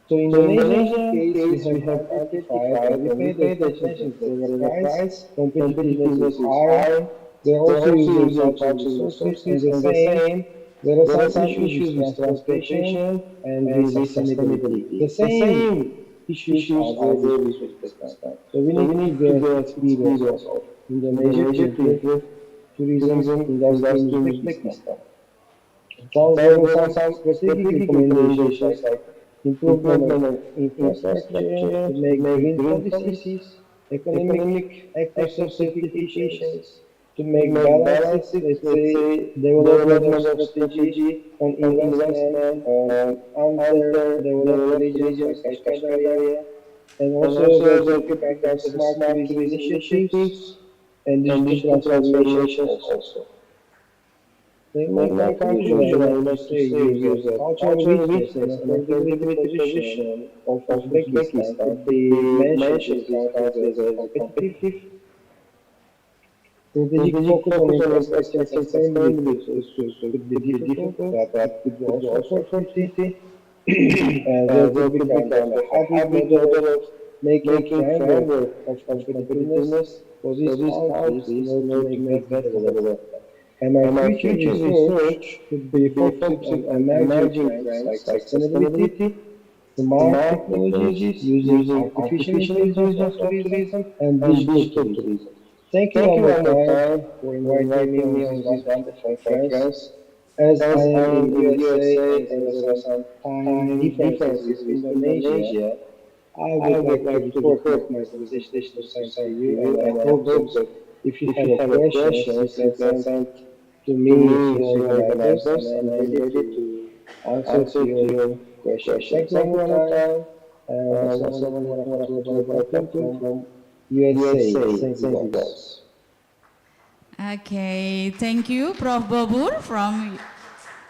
So in Indonesian case, we have identified or we paid attention to the price, competitiveness is high, they're also using cultural resources, and there are some issues with transportation and with sustainability. The same issues are there with Uzbekistan. So we need to get experience of Indonesia to improve tourism industry in Uzbekistan. So there are some strategic recommendations like improvement of infrastructure to make green policies, economic active certifications, to make balanced, let's say, development of strategy on investment on underdeveloped regions like Kashkaria, and also there's a kind of smart tourism initiatives and digital transformations also. In my conclusion, I would say use a cultural richness and affordability position of Uzbekistan could be mentioned these countries as competitive. Strategic focus on infrastructure and sustainability could be difficult, but it could be also opportunity. And there could be kind of a hybrid model of making framework of competitiveness for these countries in order to make better development. And my future research could be focused on emerging trends like sustainability, smart technologies using artificial intelligence of tourism, and digital tourism. Thank you one more time for inviting me on this wonderful conference. As I am in USA and there are some time differences with Indonesia, I would like to report my presentation to you, and I hope that if you have questions, you can send to me through organizers, and I'm ready to answer to your questions. Thank you one more time. Wassalamualaikum warahmatullahi wabarakatuh from USA. Thank you guys. Okay, thank you, Prof. Babur from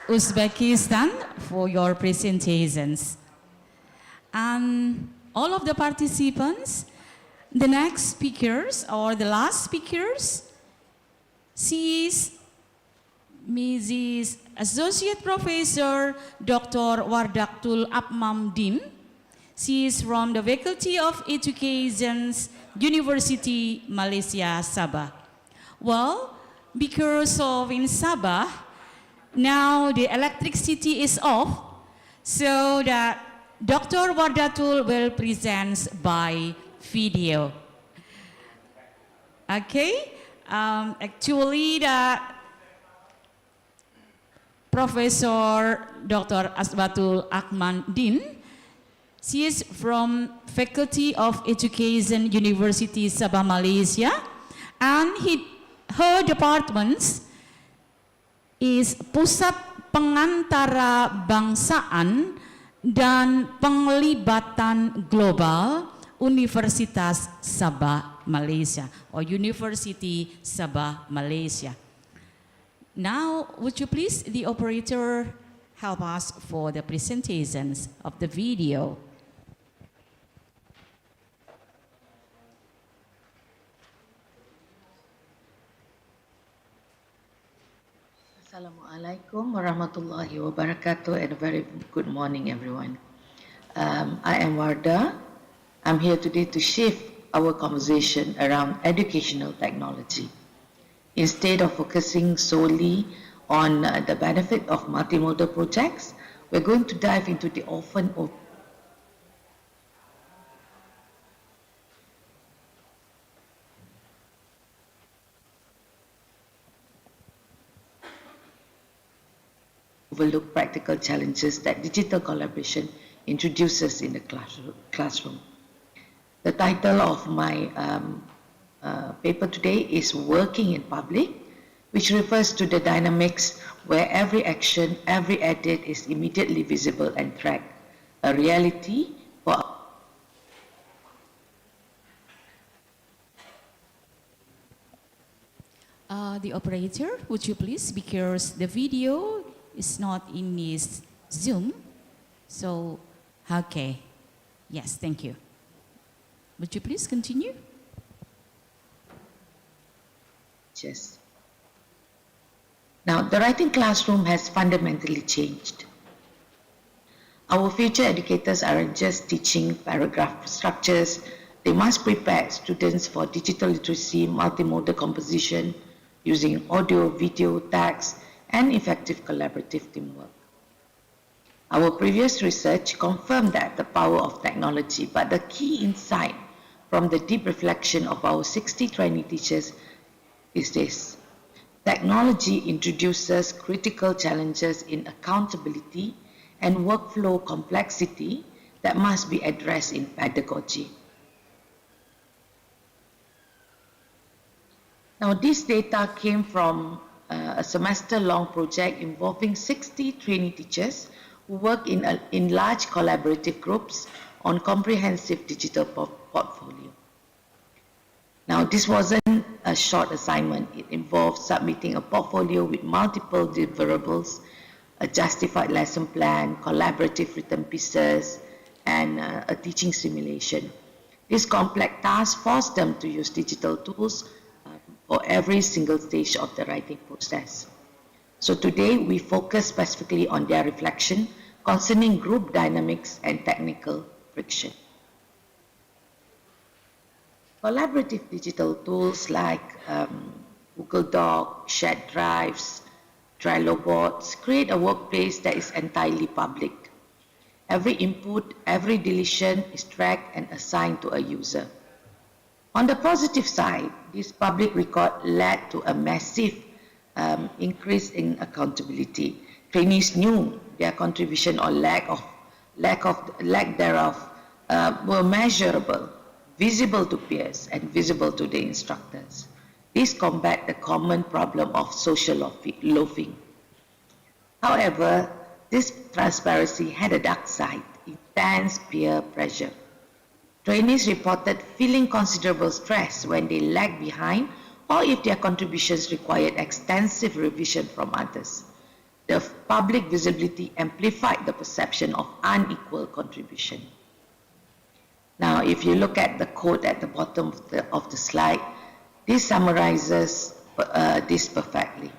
Uzbekistan for your presentations. And all of the participants, the next speakers or the last speakers, she is Mrs. Associate Professor Dr. Wardaktul Akmamdin. She is from the Faculty of Education, University Malaysia, Sabah. Well, because of in Sabah, now the electricity is off, so that Dr. Wardatul will present by video. Okay, actually the Professor Dr. Asbatul Akmandin, she is from Faculty of Education, University Sabah, Malaysia, and her department is Pusat Pengantara Bangsaan dan Penglibatan Global Universitas Sabah, Malaysia, or University Sabah, Malaysia. Now, would you please, the operator, help us for the presentations of the video? Assalamualaikum warahmatullahi wabarakatuh, and a very good morning, everyone. I am Warda. I'm here today to shift our conversation around educational technology. Instead of focusing solely on the benefit of multimodal projects, we're going to dive into the often overlooked practical challenges that digital collaboration introduces in the classroom. The title of my paper today is Working in Public, which refers to the dynamics where every action, every edit is immediately visible and tracked, a reality for The operator, would you please, because the video is not in this Zoom. So, okay. Yes, thank you. Would you please continue? Yes. Now, the writing classroom has fundamentally changed. Our future educators aren't just teaching paragraph structures, they must prepare students for digital literacy, multimodal composition, using audio, video, text, and effective collaborative teamwork. Our previous research confirmed that the power of technology, but the key insight from the deep reflection of our 60 trainee teachers is this. Technology introduces critical challenges in accountability and workflow complexity that must be addressed in pedagogy. Now, this data came from a semester-long project involving 60 trainee teachers who work in large collaborative groups on comprehensive digital portfolio. Now, this wasn't a short assignment. It involved submitting a portfolio with multiple deliverables, a justified lesson plan, collaborative written pieces, and a teaching simulation. This complex task forced them to use digital tools for every single stage of the writing process. So today, we focus specifically on their reflection concerning group dynamics and technical friction. Collaborative digital tools like Google Docs, shared drives, Trello boards create a workplace that is entirely public. Every input, every deletion is tracked and assigned to a user. On the positive side, this public record led to a massive increase in accountability. Trainees knew their contribution or lack thereof were measurable, visible to peers, and visible to the instructors. This combat the common problem of social loafing. However, this transparency had a dark side, intense peer pressure. Trainees reported feeling considerable stress when they lagged behind or if their contributions required extensive revision from others. The public visibility amplified the perception of unequal contribution. Now, if you look at the quote at the bottom of the slide, this summarizes this perfectly.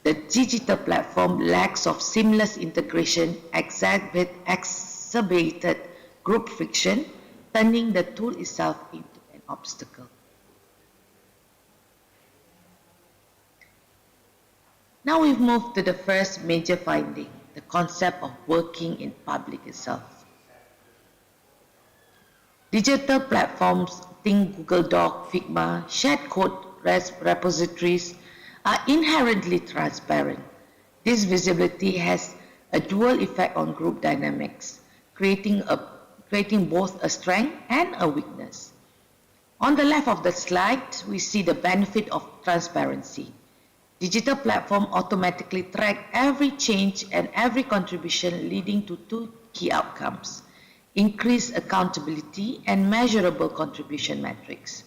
The digital platform lacks of seamless integration exacerbated group friction, turning the tool itself into an obstacle. Now we've moved to the first major finding, the concept of working in public itself. Digital platforms, think Google Doc, Figma, shared code repositories are inherently transparent. This visibility has a dual effect on group dynamics, creating both a strength and a weakness. On the left of the slide, we see the benefit of transparency. Digital platform automatically track every change and every contribution, leading to two key outcomes: increased accountability and measurable contribution metrics.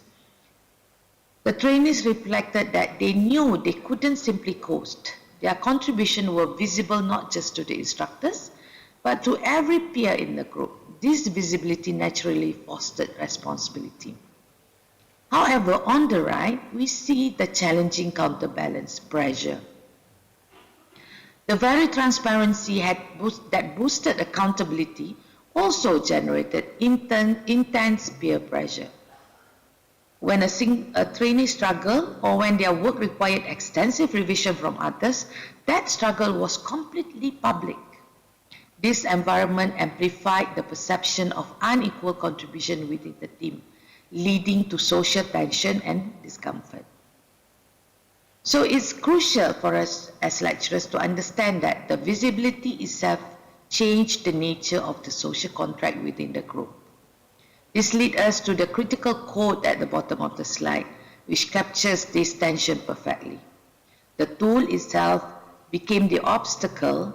The trainees reflected that they knew they couldn't simply coast. Their contributions were visible not just to the instructors, but to every peer in the group. This visibility naturally fostered responsibility. However, on the right, we see the challenging counterbalance, pressure. The very transparency that boosted accountability also generated intense peer pressure. When a trainee struggled or when their work required extensive revision from others, that struggle was completely public. This environment amplified the perception of unequal contribution within the team, leading to social tension and discomfort. So it's crucial for us as lecturers to understand that the visibility itself changed the nature of the social contract within the group. This leads us to the critical quote at the bottom of the slide, which captures this tension perfectly. The tool itself became the obstacle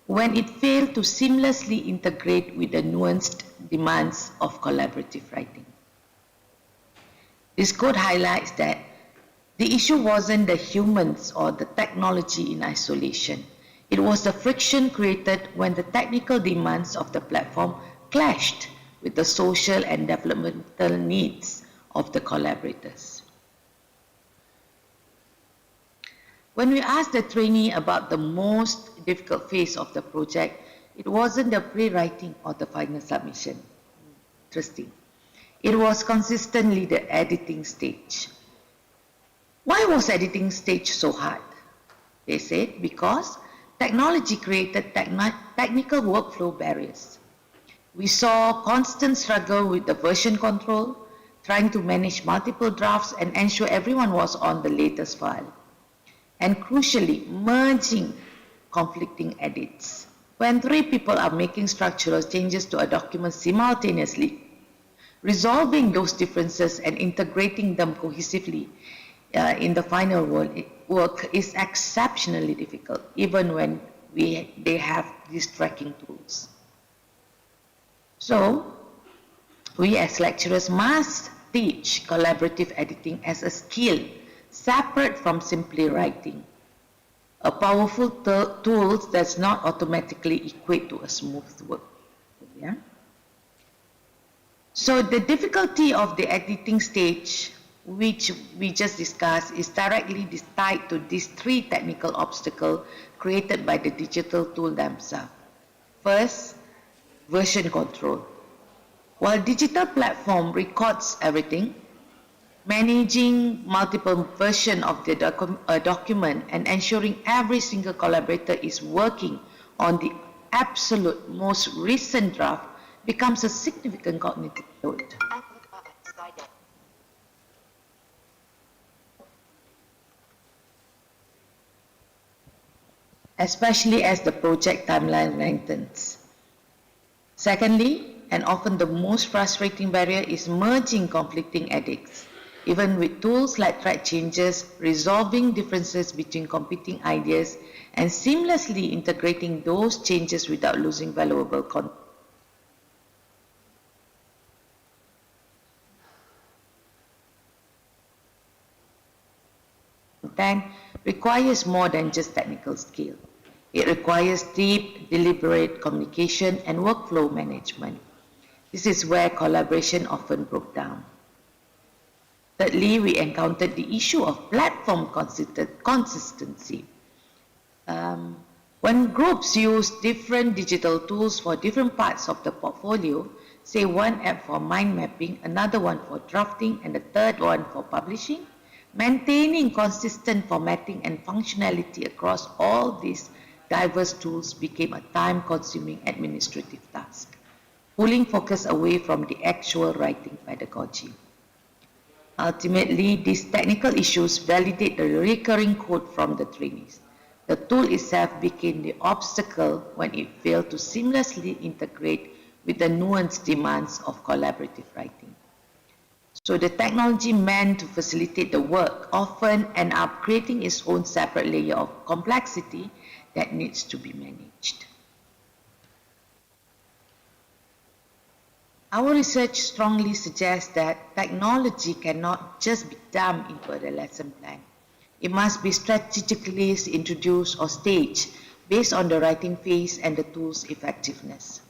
when it failed to seamlessly integrate with the nuanced demands of collaborative writing. This quote highlights that The issue wasn't the humans or the technology in isolation. It was the friction created when the technical demands of the platform clashed with the social and developmental needs of the collaborators. When we asked the trainee about the most difficult phase of the project, it wasn't the pre-writing or the final submission. Interesting. It was consistently the editing stage. Why was editing stage so hard? They said because technology created technical workflow barriers. We saw constant struggle with the version control, trying to manage multiple drafts and ensure everyone was on the latest file. And crucially, merging conflicting edits. When 3 people are making structural changes to a document simultaneously, resolving those differences and integrating them cohesively in the final work is exceptionally difficult, even when they have these tracking tools. So, we as lecturers must teach collaborative editing as a skill separate from simply writing. A powerful tool does not automatically equate to a smooth work. Yeah? So the difficulty of the editing stage, which we just discussed, is directly tied to these 3 technical obstacles created by the digital tool themselves. First, version control. While digital platform records everything, managing multiple versions of the document and ensuring every single collaborator is working on the absolute most recent draft becomes a significant cognitive load. Especially as the project timeline lengthens. Secondly, and often the most frustrating barrier is merging conflicting edits. Even with tools like track changes, resolving differences between competing ideas, and seamlessly integrating those changes without losing valuable content. Requires more than just technical skill. It requires deep, deliberate communication and workflow management. This is where collaboration often broke down. Thirdly, we encountered the issue of platform consistency. When groups use different digital tools for different parts of the portfolio, say one app for mind mapping, another one for drafting, and the third one for publishing, maintaining consistent formatting and functionality across all these diverse tools became a time-consuming administrative task, pulling focus away from the actual writing pedagogy. Ultimately, these technical issues validate the recurring code from the trainees. The tool itself became the obstacle when it failed to seamlessly integrate with the nuanced demands of collaborative writing. So the technology meant to facilitate the work often ends up creating its own separate layer of complexity that needs to be managed. Our research strongly suggests that technology cannot just be dumped into the lesson plan. It must be strategically introduced or staged based on the writing phase and the tool's effectiveness.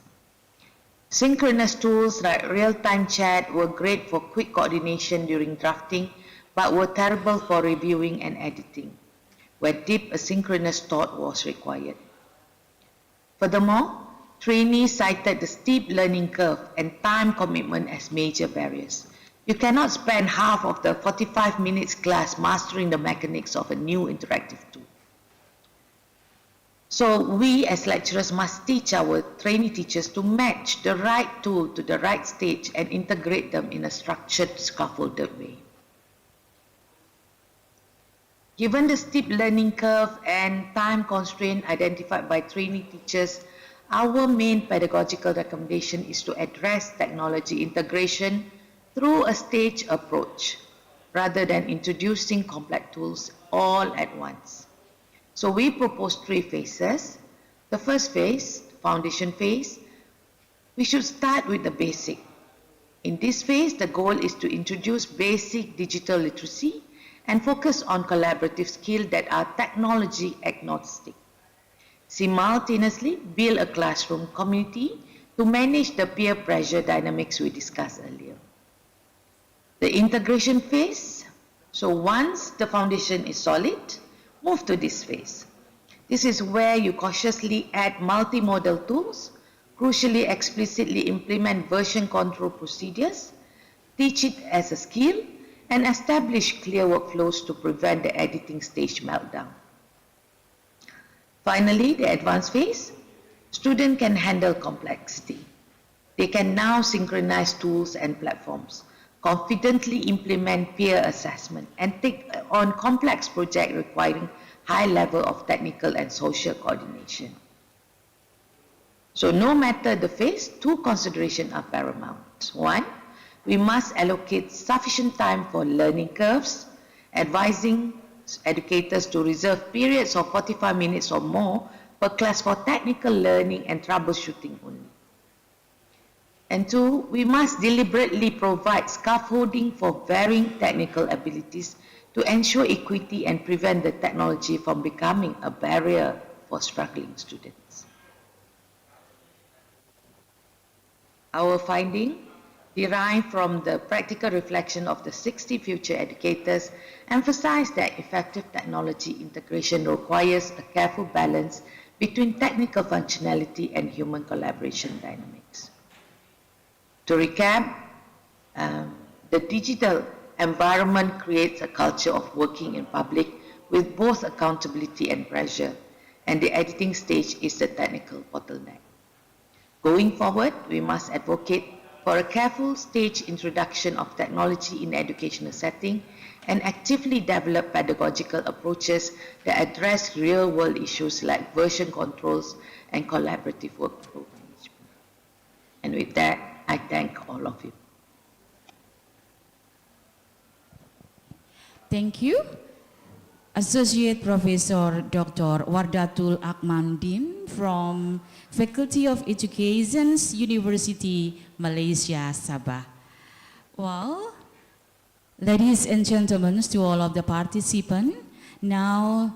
Synchronous tools like real-time chat were great for quick coordination during drafting, but were terrible for reviewing and editing, where deep asynchronous thought was required. Furthermore, trainees cited the steep learning curve and time commitment as major barriers. You cannot spend half of the 45 minutes class mastering the mechanics of a new interactive tool. So we as lecturers must teach our trainee teachers to match the right tool to the right stage and integrate them in a structured, scaffolded way. Given the steep learning curve and time constraint identified by trainee teachers, our main pedagogical recommendation is to address technology integration through a staged approach, rather than introducing complex tools all at once. So we propose 3 phases. The first phase, foundation phase, we should start with the basic. In this phase, the goal is to introduce basic digital literacy and focus on collaborative skills that are technology agnostic. Simultaneously, build a classroom community to manage the peer pressure dynamics we discussed earlier. The integration phase, so once the foundation is solid, move to this phase. This is where you cautiously add multimodal tools, crucially explicitly implement version control procedures, teach it as a skill, and establish clear workflows to prevent the editing stage meltdown. Finally, the advanced phase, students can handle complexity. They can now synchronize tools and platforms, confidently implement peer assessment, and take on complex projects requiring high level of technical and social coordination. So no matter the phase, two considerations are paramount. One, we must allocate sufficient time for learning curves, advising educators to reserve periods of 45 minutes or more per class for technical learning and troubleshooting only. And two, we must deliberately provide scaffolding for varying technical abilities to ensure equity and prevent the technology from becoming a barrier for struggling students. Our finding, derived from the practical reflection of the 60 future educators, emphasize that effective technology integration requires a careful balance between technical functionality and human collaboration dynamics. To recap, the digital environment creates a culture of working in public with both accountability and pressure, and the editing stage is the technical bottleneck. Going forward, we must advocate for a careful stage introduction of technology in educational setting and actively develop pedagogical approaches that address real-world issues like version controls and collaborative workflow management. And with that, I thank all of you. Thank you. Associate Professor Dr. Wardatul Akmandin from Faculty of Education, University, Malaysia, Sabah. Well, ladies and gentlemen, to all of the participants, now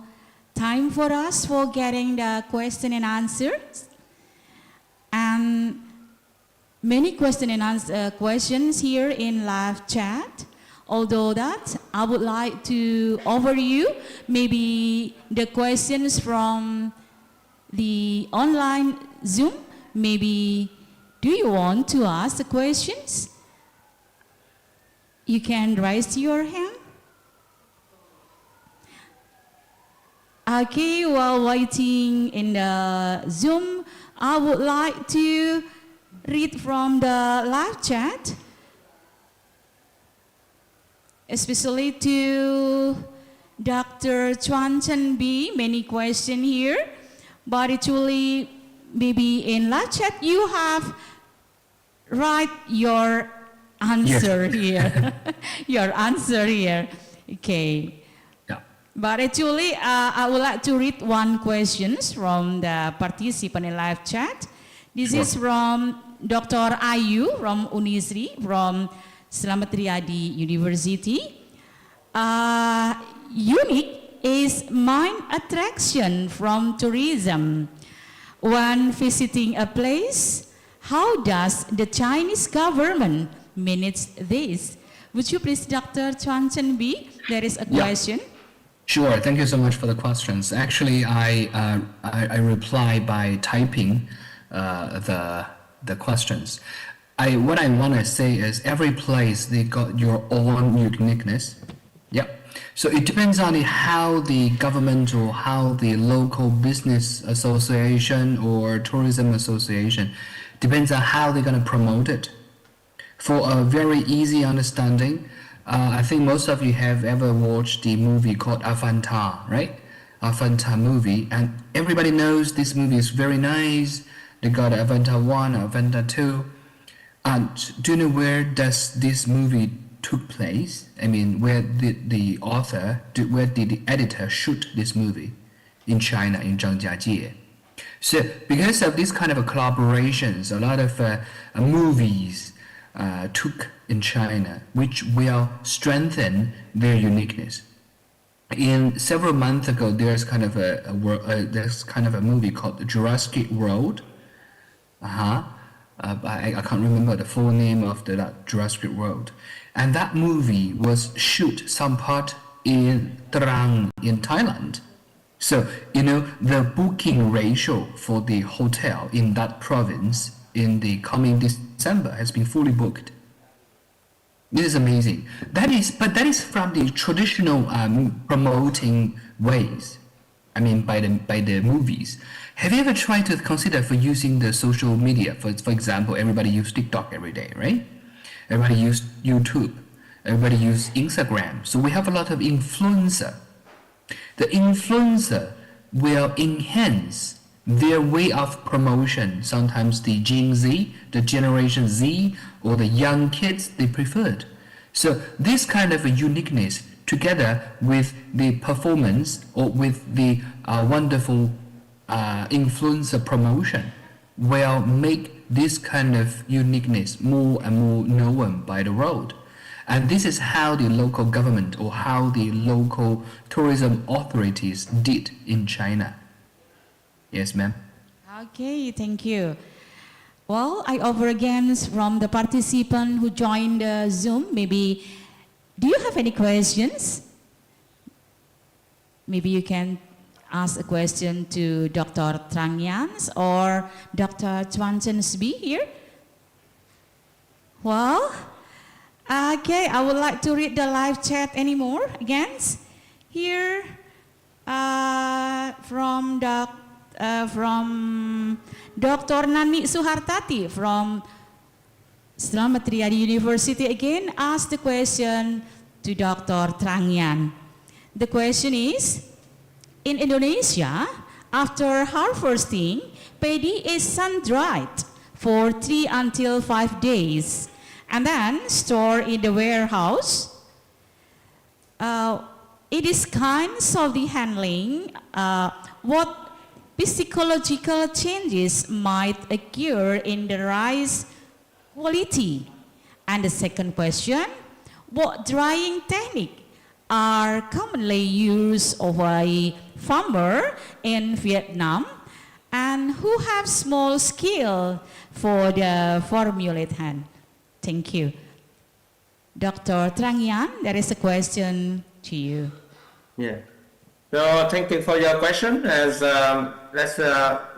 time for us for getting the question and answers. And many questions here in live chat. Although that, I would like to offer you maybe the questions from the online Zoom. Maybe, do you want to ask the questions? You can raise your hand. Okay, while waiting in the Zoom, I would like to read from the live chat, especially to Dr. Chuan Chen B. Many questions here, but actually maybe in live chat you have write your answer here. Your answer here. Okay. Yeah. But actually I would like to read one question from the participant in live chat. This is from Dr. Ayu from Unisri, from Slamet Riyadi University. Unique is main attraction from tourism. When visiting a place, how does the Chinese government manage this? Would you please, Dr. Chuan Chen B? There is a question. Sure, thank you so much for the questions. Actually, I reply by typing the questions. What I want to say is every place they got your own uniqueness. Yep. So it depends on how the government or how the local business association or tourism association depends on how they're going to promote it. For a very easy understanding, I think most of you have ever watched the movie called Avatar, right? Avatar movie, and everybody knows this movie is very nice. They got Avatar 1, Avatar 2. And do you know where does this movie took place? I mean, where did the author, where did the editor shoot this movie? In China, in Zhangjiajie. So because of this kind of collaborations, a lot of movies took in China, which will strengthen their uniqueness. in several months ago, there's kind of a movie called Jurassic World. I can't remember the full name of that Jurassic World. And that movie was shoot some part in Trang in Thailand. So, the booking ratio for the hotel in that province in the coming December has been fully booked. This is amazing. That is from the traditional promoting ways. I mean, by the movies. Have you ever tried to consider for using the social media? For example, everybody use TikTok every day, right? Everybody use YouTube. Everybody use Instagram. So we have a lot of influencer. The influencer will enhance their way of promotion. Sometimes the Gen Z, the Generation Z, or the young kids, they preferred. So this kind of a uniqueness, together with the performance or with the wonderful influencer promotion, will make this kind of uniqueness more and more known by the world. And this is how the local government or how the local tourism authorities did in China. Yes, ma'am. Okay, thank you. Well, I offer again from the participant who joined Zoom, maybe, do you have any questions? Maybe you can ask a question to Dr. Trang Yans or Dr. Chuan Chen Sbi here. Well, okay, I would like to read the live chat anymore again. Here from Dr. Nani Suhartati from Slamet Riyadi University again asked the question to Dr. Trang Yan. The question is, in Indonesia, after harvesting, paddy is sun-dried for 3 until 5 days and then stored in the warehouse. It is kinds of the handling. What psychological changes might occur in the rice quality? And the second question, what drying technique are commonly used by farmer in Vietnam and who have small scale for the formulation? Thank you. Dr. Trang Yan, there is a question to you. Yeah. So thank you for your question. As let's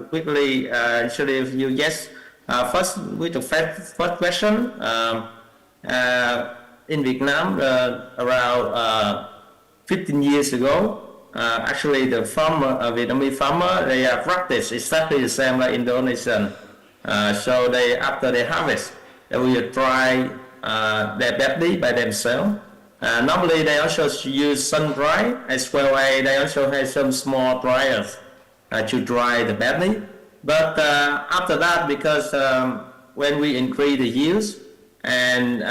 quickly introduce you. Yes. First, with the first question. In Vietnam, around 15 years ago, actually the Vietnamese farmer, they practice exactly the same like Indonesian. So after they harvest, they will dry their paddy by themselves. Normally, they also use sun dry as well as they also have some small dryers to dry the paddy. But after that, because when we increase the yields and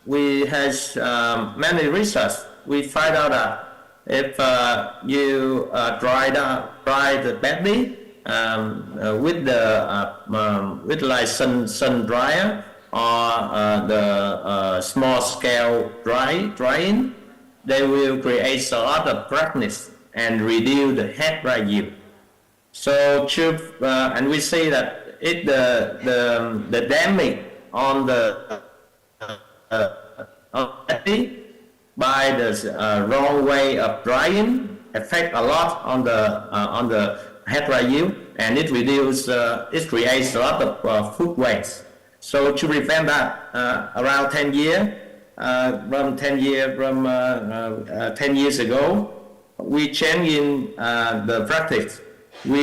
we have many research, we find out that if you dry the paddy with like sun dryer or the small scale drying, they will create a lot of brightness and reduce the head dry yield. So and we say that the damage on the paddy by the wrong way of drying affect a lot on the head dry yield, and it creates a lot of food waste. So to prevent that, around 10 years ago, we changed in the practice. The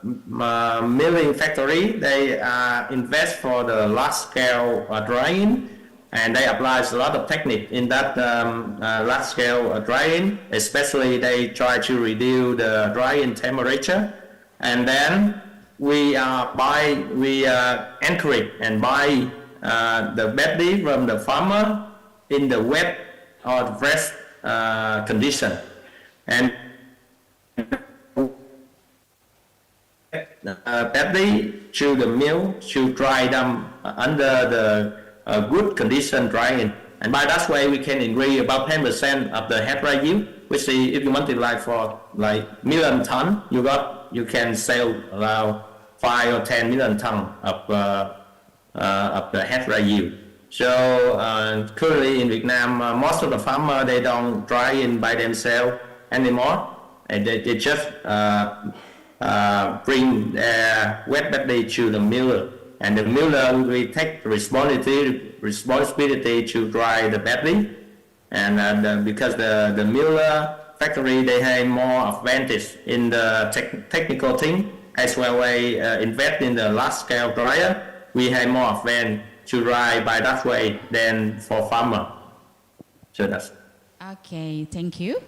milling factory, they invest for the large scale drying, and they apply a lot of technique in that large scale drying. Especially they try to reduce the drying temperature, and then we encourage and buy the paddy from the farmer in the wet or fresh condition, and paddy to the mill to dry them under the good condition drying, And by that way, we can increase about 10% of the head yield, which is, if you multiply for like million ton, you can sell around 5 or 10 million ton of the head yield. So currently in Vietnam, most of the farmers, they don't dry in by themselves anymore, and they just bring their wet battery to the miller, and the miller will take responsibility to dry the battery, and because the miller factory, they have more advantage in the technical thing, as well as invest in the large scale dryer, we have more advantage to dry by that way than for farmer. So that's. Okay, thank you.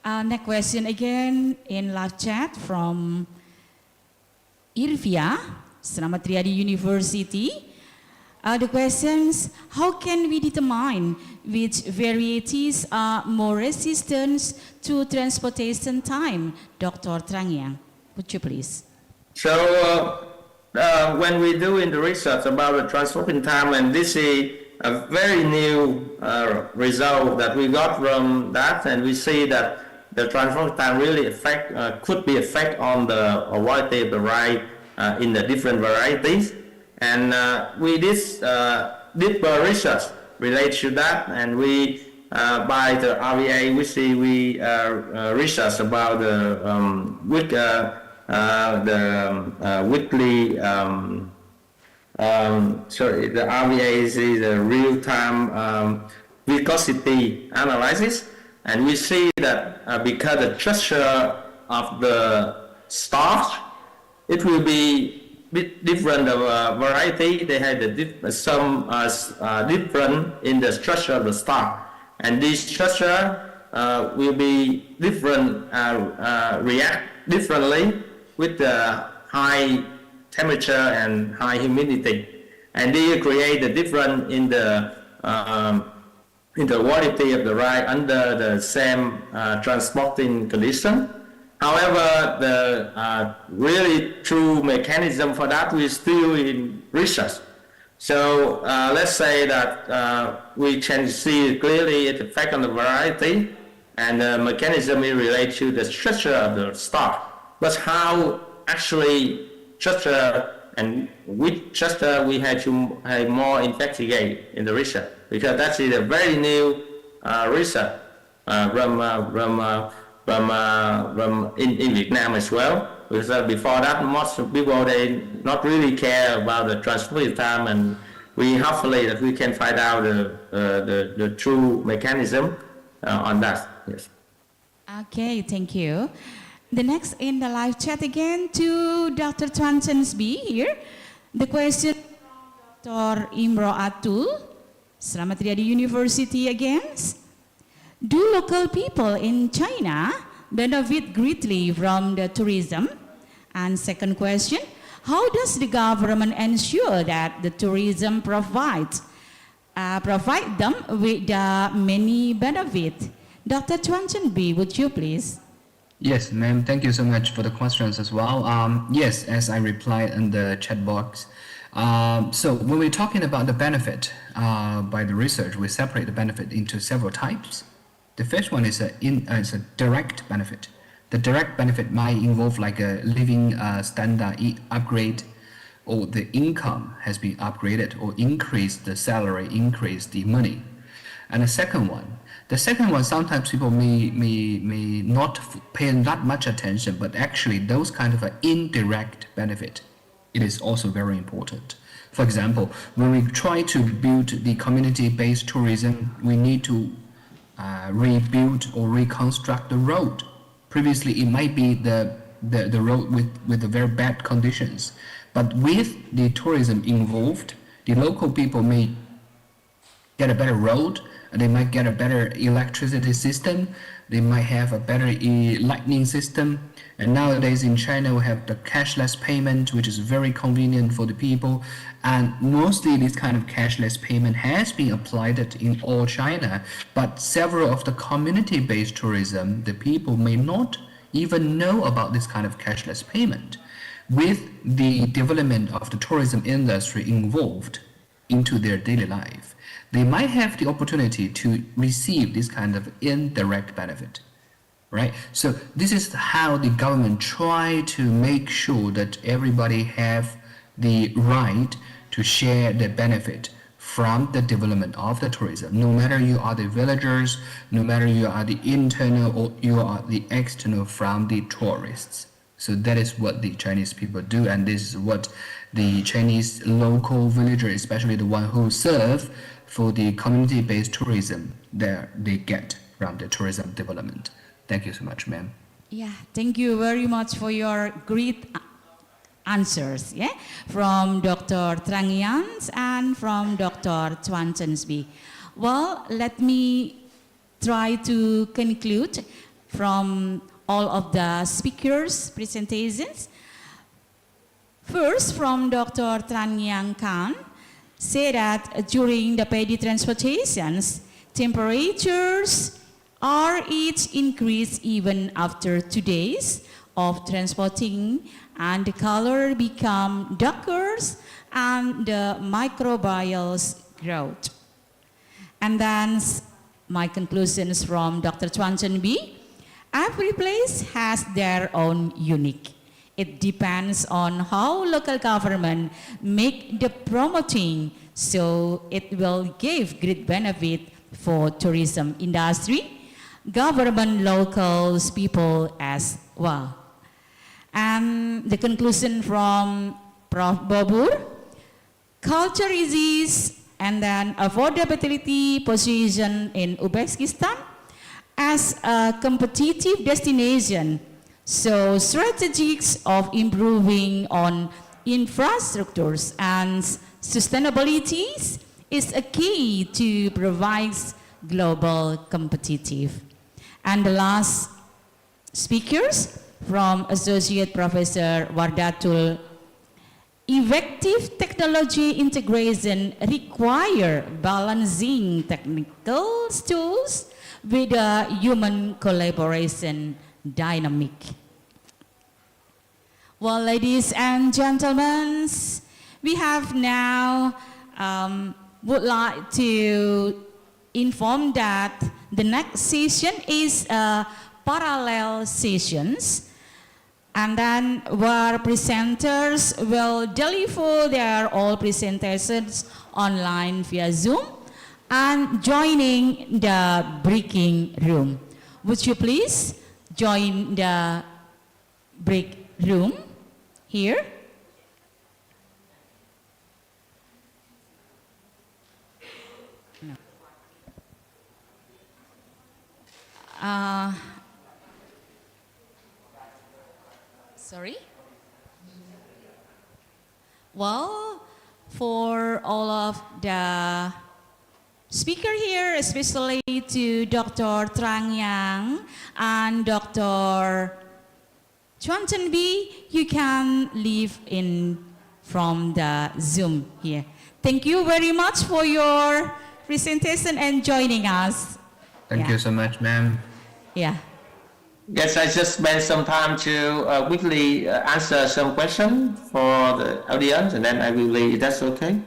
Next question again in live chat from Irvia, Slamet Riyadi University. The questions: how can we determine which varieties are more resistant to transportation time? Dr. Trang Yang, would you please? So when we do in the research about the transporting time, and this is a very new result that we got from that, and we see that the transporting time really could be affect on the quality of the rice in the different varieties. And we did deeper research related to that, and we by the RVA we research about the weekly the RVA is the real-time viscosity analysis, and we see that because the structure of the starch, it will be bit different variety. They had some different in the structure of the starch, and this structure will be different, react differently with the high temperature and high humidity, and they create a difference in the quality of the rice under the same transporting condition. However, the really true mechanism for that we still in research. So let's say that we can see clearly its effect on the variety, and the mechanism is related to the structure of the stock. But how actually structure and which structure we had to have more investigate in the research, because that is a very new research from in Vietnam as well. Because before that, most people they not really care about the transport time, and we hopefully that we can find out the true mechanism on that. Yes. Okay, thank you. The next in the live chat again to Dr. Chuan Chensby here. The question from Dr. Imro Atul, Slamet Riyadi University again. Do local people in China benefit greatly from the tourism? And second question, how does the government ensure that the tourism provide them with many benefits? Dr. Chuan Chensby, would you please? Yes, ma'am. Thank you so much for the questions as well. Yes, as I replied in the chat box. So when we're talking about the benefit by the research, we separate the benefit into several types. The first one is a direct benefit. The direct benefit might involve like a living standard upgrade, or the income has been upgraded, or increase the salary, increase the money. And the second one sometimes people may not pay that much attention, but actually those kind of indirect benefit, it is also very important. For example, when we try to build the community-based tourism, we need to rebuild or reconstruct the road. Previously, it might be the road with the very bad conditions, but with the tourism involved, the local people may get a better road, they might get a better electricity system, they might have a better lighting system, and nowadays in China we have the cashless payment, which is very convenient for the people, and mostly this kind of cashless payment has been applied in all China, but several of the community-based tourism, the people may not even know about this kind of cashless payment. With the development of the tourism industry involved, into their daily life, they might have the opportunity to receive this kind of indirect benefit, right? So this is how the government try to make sure that everybody have the right to share the benefit from the development of the tourism, no matter you are the villagers, no matter you are the internal or you are the external from the tourists. So that is what the Chinese people do, and this is what the Chinese local villagers, especially the one who serve for the community-based tourism, there they get from the tourism development. Thank you so much, ma'am. Yeah, thank you very much for your great answers, yeah, from Dr. Trangians and from Dr. Chuan Chensby. Well, let me try to conclude from all of the speakers' presentations. First, from Dr. Trangiang Khan, say that during the paddy transportations, temperatures are each increased even after 2 days of transporting, and the color become darker and the microbials grow. And then my conclusions from Dr. Chuan Chenbi. Every place has their own unique. It depends on how local government make the promoting, so it will give great benefit for tourism industry, government, locals, people as well. And the conclusion from Prof. Babur, culture is and then affordability position in Uzbekistan as a competitive destination. So strategies of improving on infrastructures and sustainability is a key to provide global competitive. And the last speakers from Associate Professor Wardatul, effective technology integration require balancing technical tools with a human collaboration dynamic. Well, ladies and gentlemen, we have now would like to inform that the next session is parallel sessions, and then where presenters will deliver their all presentations online via Zoom and joining the breaking room. Would you please join the break room here? No. Sorry? Well, for all of the speaker here, especially to Dr. Trang Yang and Dr. Chuan Chenbi, you can leave in from the Zoom here. Thank you very much for your presentation and joining us. Thank you so much, ma'am. Yeah. Yes, I just spent some time to quickly answer some questions for the audience, and then I will leave. That's okay?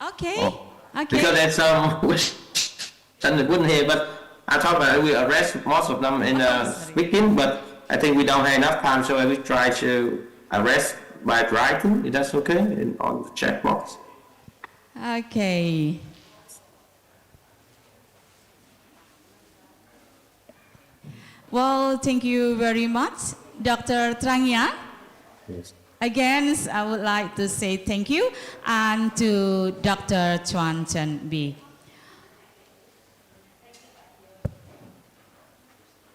Okay. Oh. Okay. Because there's some which I wouldn't hear, but I thought I will address most of them in the speaking, but I think we don't have enough time, so I will try to address by writing, if that's okay, on the chat box. Okay. Well, thank you very much, Dr. Trang Yang. Yes. Again, I would like to say thank you, and to Dr. Chuan Chenbi.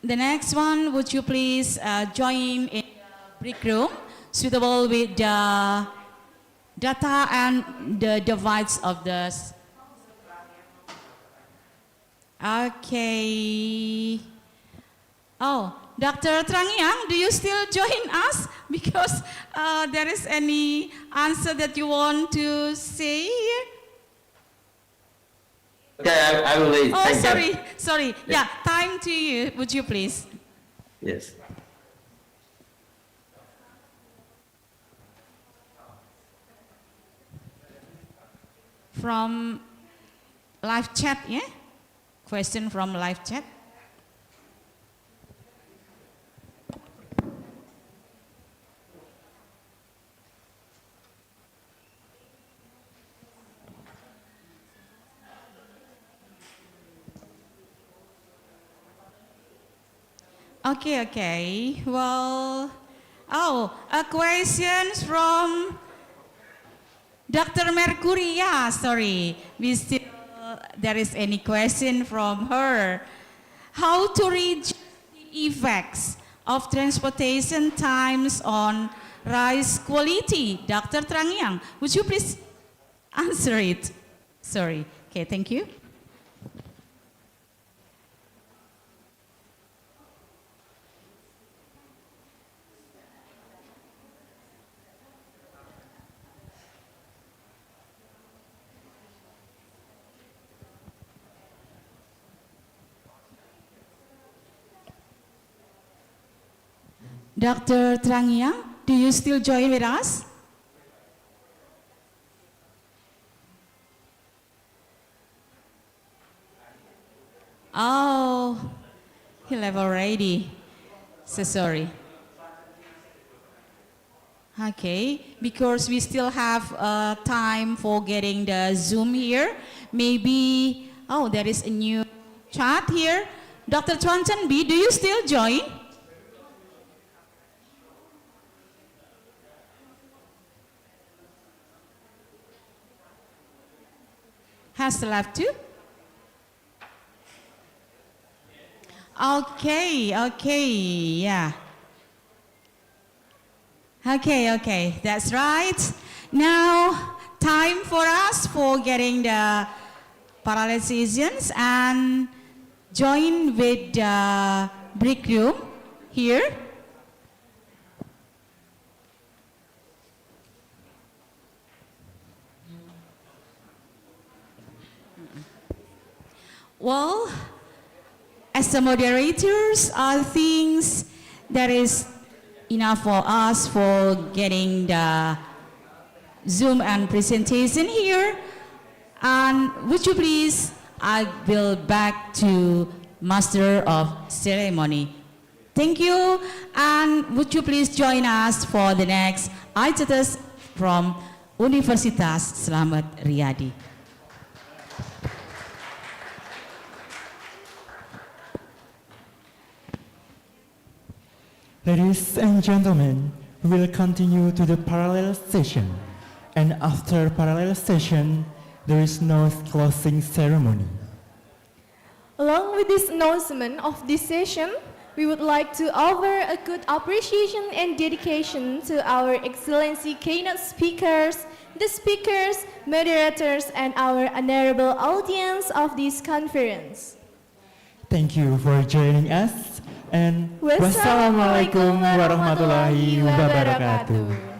The next one, would you please join in the break room, suitable with the data and the device of the... Okay. Oh, Dr. Trang Yang, do you still join us? Because there is any answer that you want to say here? Okay, I will leave. Oh, Thank you. sorry. Yeah, time to you. Would you please? Yes. from live chat, yeah? Question from live chat. Okay. Well, a question from Dr. Mercury. Yeah, sorry. There is any question from her. How to reduce the effects of transportation times on rice quality? Dr. Trangyang, would you please answer it? Sorry. Okay, thank you. Dr. Trangyang, do you still join with us? Oh, he left already. So sorry. Okay, because we still have time for getting the Zoom here. Maybe, there is a new chat here. Dr. Chuanchan B, do you still join? Has left too? Okay, yeah. Okay, that's right. Now, time for us for getting the parallel sessions and join with the break room here. Well, as the moderators, I think there is enough for us for getting the Zoom and presentation here. And would you please, I will back to Master of Ceremony. Thank you, and would you please join us for the next ICTESS from Universitas Slamet Riyadi. Ladies and gentlemen, we will continue to the parallel session. And after parallel session, there is no closing ceremony. Along with this announcement of this session, we would like to offer a good appreciation and dedication to our Excellency keynote speakers, the speakers, moderators, and our honorable audience of this conference. Thank you for joining us, and Wassalamualaikum warahmatullahi wabarakatuh.